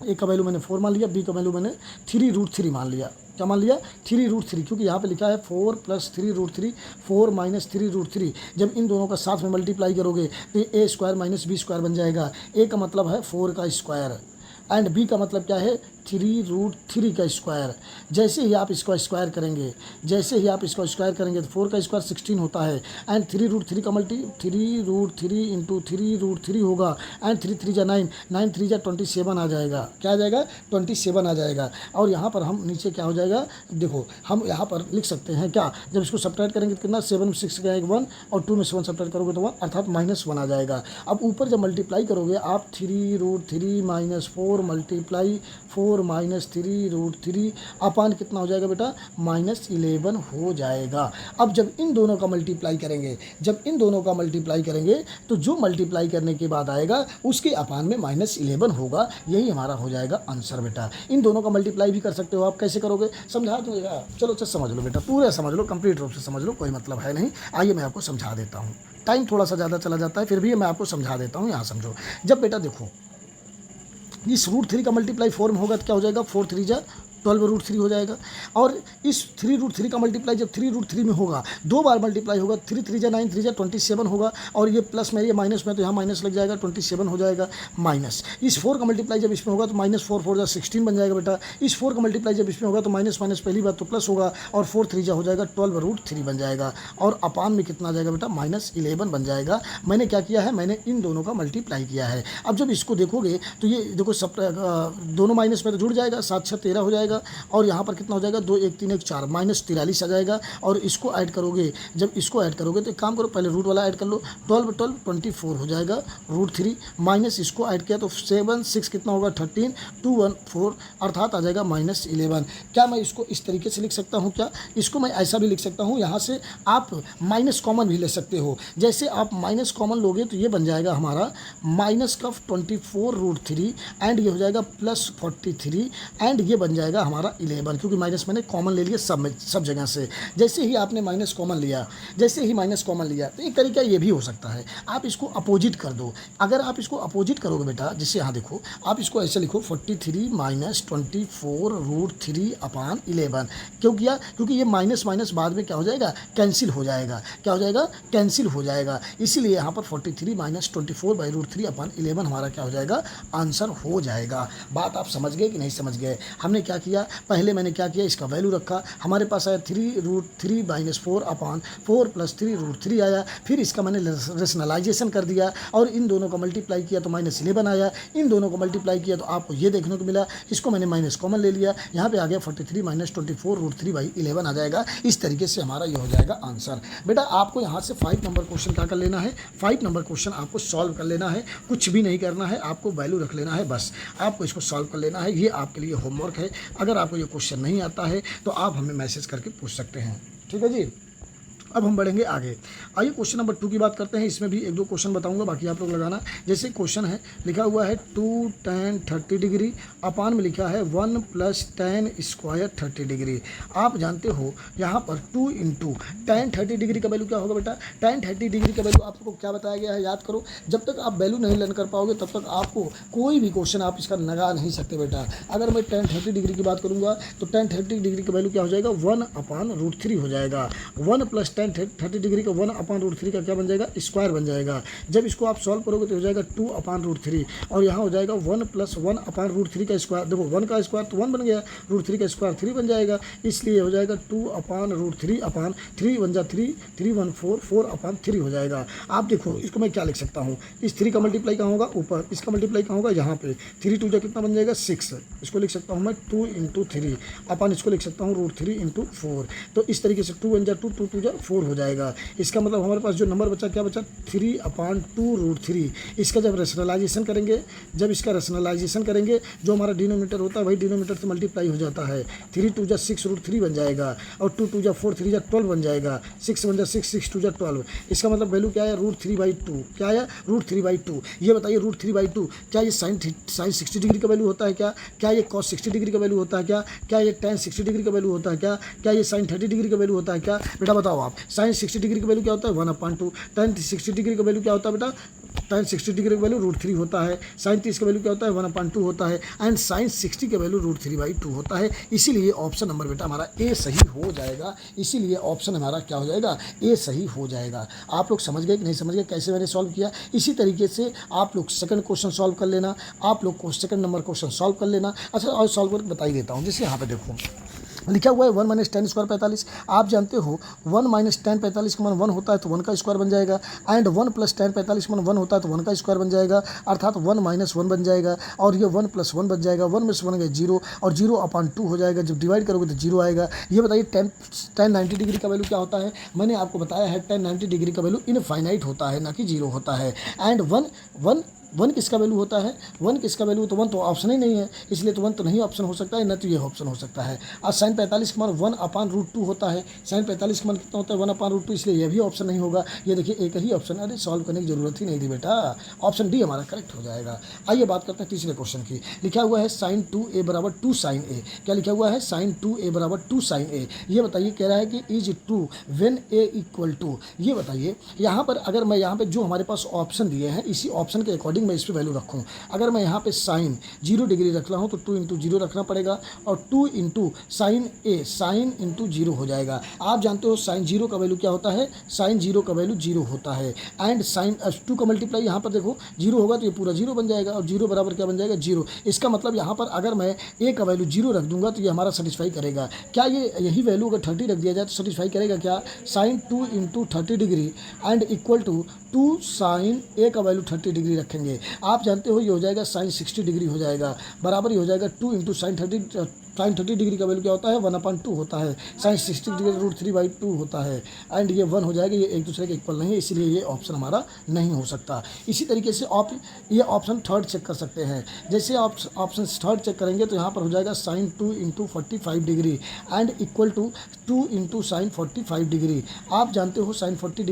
Speaker 1: a का वैल्यू मैंने 4 मान लिया, b का वैल्यू मैंने 3√3 मान लिया। क्या मान लिया, 3√3, क्योंकि यहाँ पे लिखा है 4 + 3√3, 4 - 3√3। जब इन दोनों का साथ में मल्टीप्लाई करोगे तो ये a² - b² बन जाएगा। a का मतलब है 4 का स्क्वायर एंड b का मतलब क्या है, 3√3 का स्क्वायर। जैसे ही आप इसका स्क्वायर करेंगे, जैसे ही आप इसका स्क्वायर करेंगे तो 4 का स्क्वायर 16 होता है एंड 3√3 का मल्टी 3√3 × 3√3 होगा एंड 3 3 जा 9, 9 3 जा 27 आ जाएगा। क्या आ जाएगा, 27 आ जाएगा। और यहाँ पर हम नीचे क्या हो जाएगा, देखो हम यहाँ पर लिख सकते हैं क्या, जब इसको सब्ट्रैक्ट करेंगे तो कितना, 7 में 6 का 1 और 2 में 7 सब्ट्रैक्ट करोगे तो 1 अर्थात -1 आ जाएगा। अब ऊपर जब मल्टीप्लाई करोगे आप 3√3 - 4 × 4 - 3√3 अपान कितना हो जाएगा बेटा, -11 हो जाएगा। अब जब इन दोनों का मल्टीप्लाई करेंगे, जब इन दोनों का मल्टीप्लाई करेंगे तो जो मल्टीप्लाई करने के बाद आएगा उसके अपान में -11 होगा। यही हमारा हो जाएगा आंसर बेटा। इन दोनों का मल्टीप्लाई भी कर सकते हो आप, कैसे करोगे समझा दूँगा। चलो अच्छा समझ लो बेटा, पूरा समझ लो, कंप्लीट रूप से समझ लो, कोई मतलब है नहीं। आइए मैं आपको समझा देता हूँ, टाइम थोड़ा सा ज़्यादा चला जाता है फिर भी मैं आपको समझा देता हूँ। यहाँ समझो, जब बेटा देखो इस √3 का मल्टीप्लाई 4 में होगा तो क्या हो जाएगा, 4 3 जा 12√3 हो जाएगा। और इस 3√3 का मल्टीप्लाई जब 3√3 में होगा, 2 बार मल्टीप्लाई होगा, 3 3 जा 9, 3 जा 27 होगा। और ये प्लस में, ये माइनस में, तो यहाँ माइनस लग जाएगा, 27 हो जाएगा माइनस। इस 4 का मल्टीप्लाई जब इसमें होगा तो -4 4 जा 16 बन जाएगा बेटा। इस 4 का मल्टीप्लाई जब इसमें होगा तो माइनस माइनस पहली बात तो प्लस होगा और 4 3 जा हो जाएगा 12√3 बन जाएगा। और अपान में कितना आ जाएगा बेटा, -11 बन जाएगा। मैंने क्या किया है, मैंने इन दोनों का मल्टीप्लाई किया है। अब जब इसको देखोगे तो ये देखो सब दोनों माइनस में तो जुड़ जाएगा, 7 6 13 हो जाएगा। और यहाँ पर कितना हो जाएगा, 2 1 3 1 4 -43 आ जाएगा। और इसको ऐड करोगे, जब इसको ऐड करोगे तो एक काम करो, पहले रूट वाला ऐड कर लो, 12 12 24 हो जाएगा √3 माइनस इसको ऐड किया तो 7 6 कितना होगा 13 2 1 4 अर्थात आ जाएगा -11। क्या मैं इसको इस तरीके से लिख सकता हूँ, क्या इसको मैं ऐसा भी लिख सकता हूँ, यहाँ से आप माइनस कॉमन भी ले सकते हो। जैसे आप माइनस कॉमन लोगे तो ये बन जाएगा हमारा -24√3 एंड ये हो जाएगा +43 एंड ये बन जाएगा हमारा 11, क्योंकि माइनस मैंने कॉमन ले लिया सब जगह से। जैसे ही आपने माइनस कॉमन लिया, जैसे ही माइनस कॉमन लिया तो एक तरीका ये भी हो सकता है, आप इसको अपोजिट कर दो। अगर आप इसको अपोजिट करोगे बेटा, जैसे यहाँ देखो आप इसको ऐसे लिखो 43 - 24√3 अपान 11। क्यों किया, क्योंकि ये माइनस माइनस बाद में क्या हो जाएगा, कैंसिल हो जाएगा। क्या हो जाएगा, कैंसिल हो जाएगा। इसीलिए यहाँ पर 43 - 24/√3 अपान 11 हमारा क्या हो जाएगा, आंसर हो जाएगा। बात आप समझ गए कि नहीं समझ गए। हमने क्या किया, पहले मैंने क्या किया, इसका वैल्यू रखा, हमारे पास आया 3√3 - 4 अपान 4 + 3√3 आया। फिर इसका मैंने रेशनलाइजेशन कर दिया और इन दोनों का मल्टीप्लाई किया तो -11 आया। इन दोनों को मल्टीप्लाई किया तो आपको ये देखने को मिला, इसको मैंने माइनस कॉमन ले लिया, यहाँ पे आ गया 43 - 24√3/11 आ जाएगा। इस तरीके से हमारा ये हो जाएगा आंसर। बेटा आपको यहाँ से 5 नंबर क्वेश्चन क्या कर लेना है, 5 नंबर क्वेश्चन आपको सॉल्व कर लेना है। कुछ भी नहीं करना है, आपको वैल्यू रख लेना है, बस आपको इसको सॉल्व कर लेना है। ये आपके लिए होमवर्क है। अगर आपको ये क्वेश्चन नहीं आता है तो आप हमें मैसेज करके पूछ सकते हैं, ठीक है जी। अब हम बढ़ेंगे आगे। आइए क्वेश्चन नंबर 2 की बात करते हैं। इसमें भी एक दो क्वेश्चन बताऊंगा, बाकी आप लोग लगाना। जैसे क्वेश्चन है, लिखा हुआ है 2 tan 30 डिग्री, अपान में लिखा है 1 + tan स्क्वायर 30 डिग्री। आप जानते हो यहाँ पर 2 × tan 30 डिग्री का वैल्यू क्या होगा बेटा? tan 30 डिग्री का वैल्यू आपको क्या बताया गया है, याद करो। जब तक आप वैल्यू नहीं लर्न कर पाओगे तब तक आपको कोई भी क्वेश्चन आप इसका लगा नहीं सकते बेटा। अगर मैं tan 30 डिग्री की बात करूँगा तो tan 30 डिग्री का वैल्यू क्या हो जाएगा? 1/√3 हो जाएगा। 1 + tan 30 डिग्री का 1/√3 का क्या बन जाएगा? स्क्वायर बन जाएगा। जब इसको आप सॉल्व करोगे तो हो जाएगा 2/√3, और यहाँ हो जाएगा 1 + 1/√3 का स्क्वायर। देखो 1 का स्क्वायर तो 1 बन गया, √3 का स्क्वायर 3 बन जाएगा, इसलिए हो जाएगा 2/√3/3 बन जा 3, 3 1 4, 4/3 हो जाएगा। आप देखो इसको मैं क्या लिख सकता हूँ, इस 3 का मल्टीप्लाई कहाँ होगा? ऊपर। इसका मल्टीप्लाई कहाँ होगा? यहाँ पे। 3 2 जा कितना बन जाएगा? 6। इसको लिख सकता हूँ मैं 2 × 3 अपन इसको लिख सकता हूँ √3 × 4। तो इस तरीके से 2 1 जा 2, 2 2 जा 4 हो जाएगा। इसका मतलब हमारे पास जो नंबर बचा क्या बचा? 3/2√3। इसका जब रेशनलाइजेशन करेंगे, जो हमारा डिनोमीटर होता है वही डिनोमीटर से मल्टीप्लाई हो जाता है। 3 2 जा 6 √3 बन जाएगा, और 2 2 जा 4, 3 जा 12 बन जाएगा, 6 1 जा 6, 6 2 जा 12। इसका मतलब वैल्यू क्या है? √3/2। क्या है? √3/2। ये बताइए √3/2 क्या ये साइन 60 डिग्री का वैल्यू होता है क्या? क्या ये cos 60 डिग्री का वैल्यू होता है क्या? क्या ये tan 60 डिग्री का वैल्यू होता है क्या? क्या ये sin 30 डिग्री का वैल्यू होता है क्या? बेटा बताओ आप, sin 60 डिग्री का वैल्यू क्या होता है? 1/2। tan 60 डिग्री का वैल्यू क्या होता है बेटा? tan 60 डिग्री का वैल्यू √3 होता है। sin 30 का वैल्यू क्या होता है? 1/2 होता है। एंड sin 60 का वैल्यू √3/2 होता है। इसीलिए ऑप्शन नंबर बेटा हमारा ए सही हो जाएगा। इसीलिए ऑप्शन हमारा क्या हो जाएगा? ए सही हो जाएगा। आप लोग समझ गए कि नहीं समझ गए कैसे मैंने सॉल्व किया? इसी तरीके से आप लोग सेकंड क्वेश्चन सॉल्व कर लेना। आप लोग को सेकंड नंबर क्वेश्चन सॉल्व कर लेना। अच्छा, और सॉल्व करके बता ही देता हूँ। जैसे यहाँ पे देखो लिखा हुआ है 1 - tan स्क्वायर 45। आप जानते हो 1 - tan 45 का मान 1 होता है तो 1 का स्क्वायर बन जाएगा, एंड 1 + tan 45 का मान 1 होता है तो 1 का स्क्वायर बन जाएगा, अर्थात 1 - 1 बन जाएगा, और ये 1 + 1 बन जाएगा। 1 में से 1 गया 0, और 0/2 हो जाएगा। जब डिवाइड करोगे तो 0 आएगा। ये बताइए tan 90 डिग्री का वैल्यू क्या होता है? मैंने आपको बताया है tan 90 डिग्री का वैल्यू इनफाइनाइट होता है, ना कि 0 होता है। एंड 1 किसका वैल्यू होता है? 1 किसका वैल्यू? तो 1 तो ऑप्शन ही नहीं है, इसलिए तो 1 तो नहीं ऑप्शन हो सकता है, न तो ये ऑप्शन हो सकता है। और sin 45 का मान 1/√2 होता है। sin 45 का मान कितना होता है? 1/√2, इसलिए ये भी ऑप्शन नहीं होगा। ये देखिए एक ही ऑप्शन, अरे सॉल्व करने की जरूरत ही नहीं थी बेटा। ऑप्शन डी हमारा करेक्ट हो जाएगा। आइए बात करते हैं तीसरे क्वेश्चन की। लिखा हुआ है sin 2a = 2 sin a। क्या लिखा हुआ है? sin 2a = 2 sin a। ये बताइए, कह रहा है कि इज ट्रू व्हेन a = ये बताइए यहाँ पर, अगर मैं यहाँ पे जो हमारे पास ऑप्शन दिए हैं इसी ऑप्शन के अकॉर्डिंग मैं इस पर वैल्यू रखूँ। अगर मैं यहाँ पे साइन 0 डिग्री रख रहा हूँ तो 2 × 0 रखना पड़ेगा, और 2 × sin a, sin × 0 हो जाएगा। आप जानते हो sin 0 का वैल्यू क्या होता है? sin 0 का वैल्यू 0 होता है। एंड sin 2 का मल्टीप्लाई यहाँ पर देखो 0 होगा तो ये पूरा 0 बन जाएगा, और 0 बराबर क्या बन जाएगा? 0। इसका मतलब यहाँ पर अगर मैं a का वैल्यू 0 रख दूंगा तो ये हमारा सेटिस्फाई करेगा। क्या ये यही वैल्यू अगर 30 रख दिया जाए तो सेटिस्फाई करेगा क्या? sin 2 × 30 degree and equal to 2 sin a का वैल्यू 30 डिग्री रखेंगे। आप जानते हो ये हो जाएगा sin 60 डिग्री हो जाएगा, बराबर ही हो जाएगा 2 × sin 30 डिग्री का वैल्यू क्या होता है? 1/2 होता है। sin 60 डिग्री √3/2 होता है, एंड ये 1 हो जाएगा। ये एक दूसरे के इक्वल नहीं है, इसीलिए ये ऑप्शन हमारा नहीं हो सकता। इसी तरीके से आप ये ऑप्शन थर्ड चेक कर सकते हैं। जैसे आप ऑप्शन थर्ड चेक करेंगे तो यहाँ पर हो जाएगा sin 2 × 45 degree and equal to 2 × sin 45 degree. आप जानते हो sin 45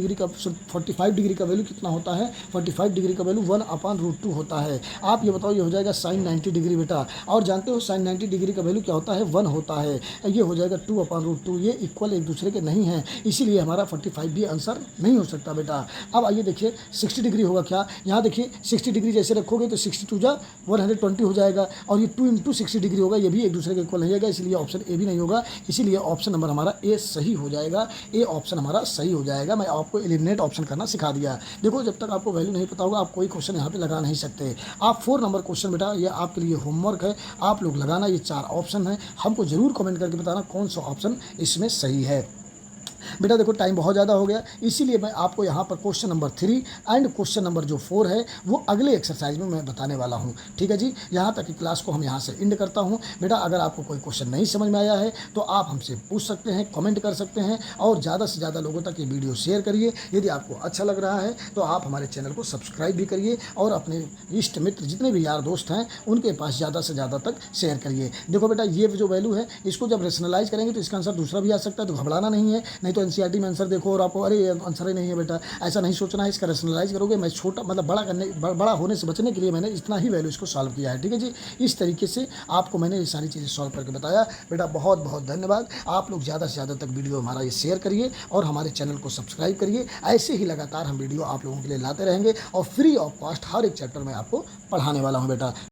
Speaker 1: डिग्री का वैल्यू कितना होता है? 45 डिग्री का वैल्यू 1/√2 होता है। आप ये बताओ, ये हो जाएगा sin 90 डिग्री बेटा, और जानते हो sin 90 डिग्री का वैल्यू क्या होता है? 1 होता है। ये हो जाएगा 2/√2। ये इक्वल एक दूसरे के नहीं हैं, इसीलिए हमारा 45 भी आंसर नहीं हो सकता बेटा। अब आइए देखिए 60 डिग्री होगा क्या? यहाँ देखिए 60 डिग्री जैसे रखोगे तो 62 जा 120 हो जाएगा, और ये 2 × 60 डिग्री होगा, ये भी एक दूसरे के इक्वल नहीं होगा, इसलिए ऑप्शन ए भी नहीं होगा। इसीलिए ऑप्शन नंबर हमारा ए सही हो जाएगा। ए ऑप्शन हमारा सही हो जाएगा। मैं आपको एलिमिनेट ऑप्शन करना सिखा दिया। देखो जब तक आपको वैल्यू नहीं पता होगा आप कोई क्वेश्चन यहाँ पे लगा नहीं सकते। आप 4 नंबर क्वेश्चन बेटा, ये आपके लिए होमवर्क है, आप लोग लगाना। ये 4 ऑप्शन है, हमको ज़रूर कमेंट करके बताना कौन सा ऑप्शन इसमें सही है। बेटा देखो टाइम बहुत ज़्यादा हो गया, इसीलिए मैं आपको यहाँ पर question number 3 and question number जो 4 है वो अगले एक्सरसाइज में मैं बताने वाला हूँ। ठीक है जी, यहाँ तक की क्लास को हम यहाँ से एंड करता हूँ। बेटा अगर आपको कोई क्वेश्चन नहीं समझ में आया है तो आप हमसे पूछ सकते हैं, कमेंट कर सकते हैं, और ज़्यादा से ज़्यादा लोगों तक ये वीडियो शेयर करिए। यदि आपको अच्छा लग रहा है तो आप हमारे चैनल को सब्सक्राइब भी करिए, और अपने इष्ट मित्र जितने भी यार दोस्त हैं उनके पास ज़्यादा से ज़्यादा तक शेयर करिए। देखो बेटा ये जो वैल्यू है इसको जब रेशनलाइज करेंगे तो इसका आंसर दूसरा भी आ सकता है, तो घबराना नहीं है। नहीं तो एनसीईआरटी में आंसर देखो और आपको अरे ये आंसर ही नहीं है बेटा, ऐसा नहीं सोचना है, इसका रैशनलाइज करोगे। मैं छोटा मतलब बड़ा होने से बचने के लिए मैंने इतना ही वैल्यू इसको सॉल्व किया है, ठीक है जी। इस तरीके से आपको मैंने ये सारी चीज़ें सॉल्व करके बताया बेटा। बहुत बहुत धन्यवाद। आप लोग ज़्यादा से ज़्यादा तक वीडियो हमारा ये शेयर करिए और हमारे चैनल को सब्सक्राइब करिए। ऐसे ही लगातार हम वीडियो आप लोगों के लिए लाते रहेंगे और फ्री ऑफ कॉस्ट हर एक चैप्टर में आपको पढ़ाने वाला हूँ बेटा।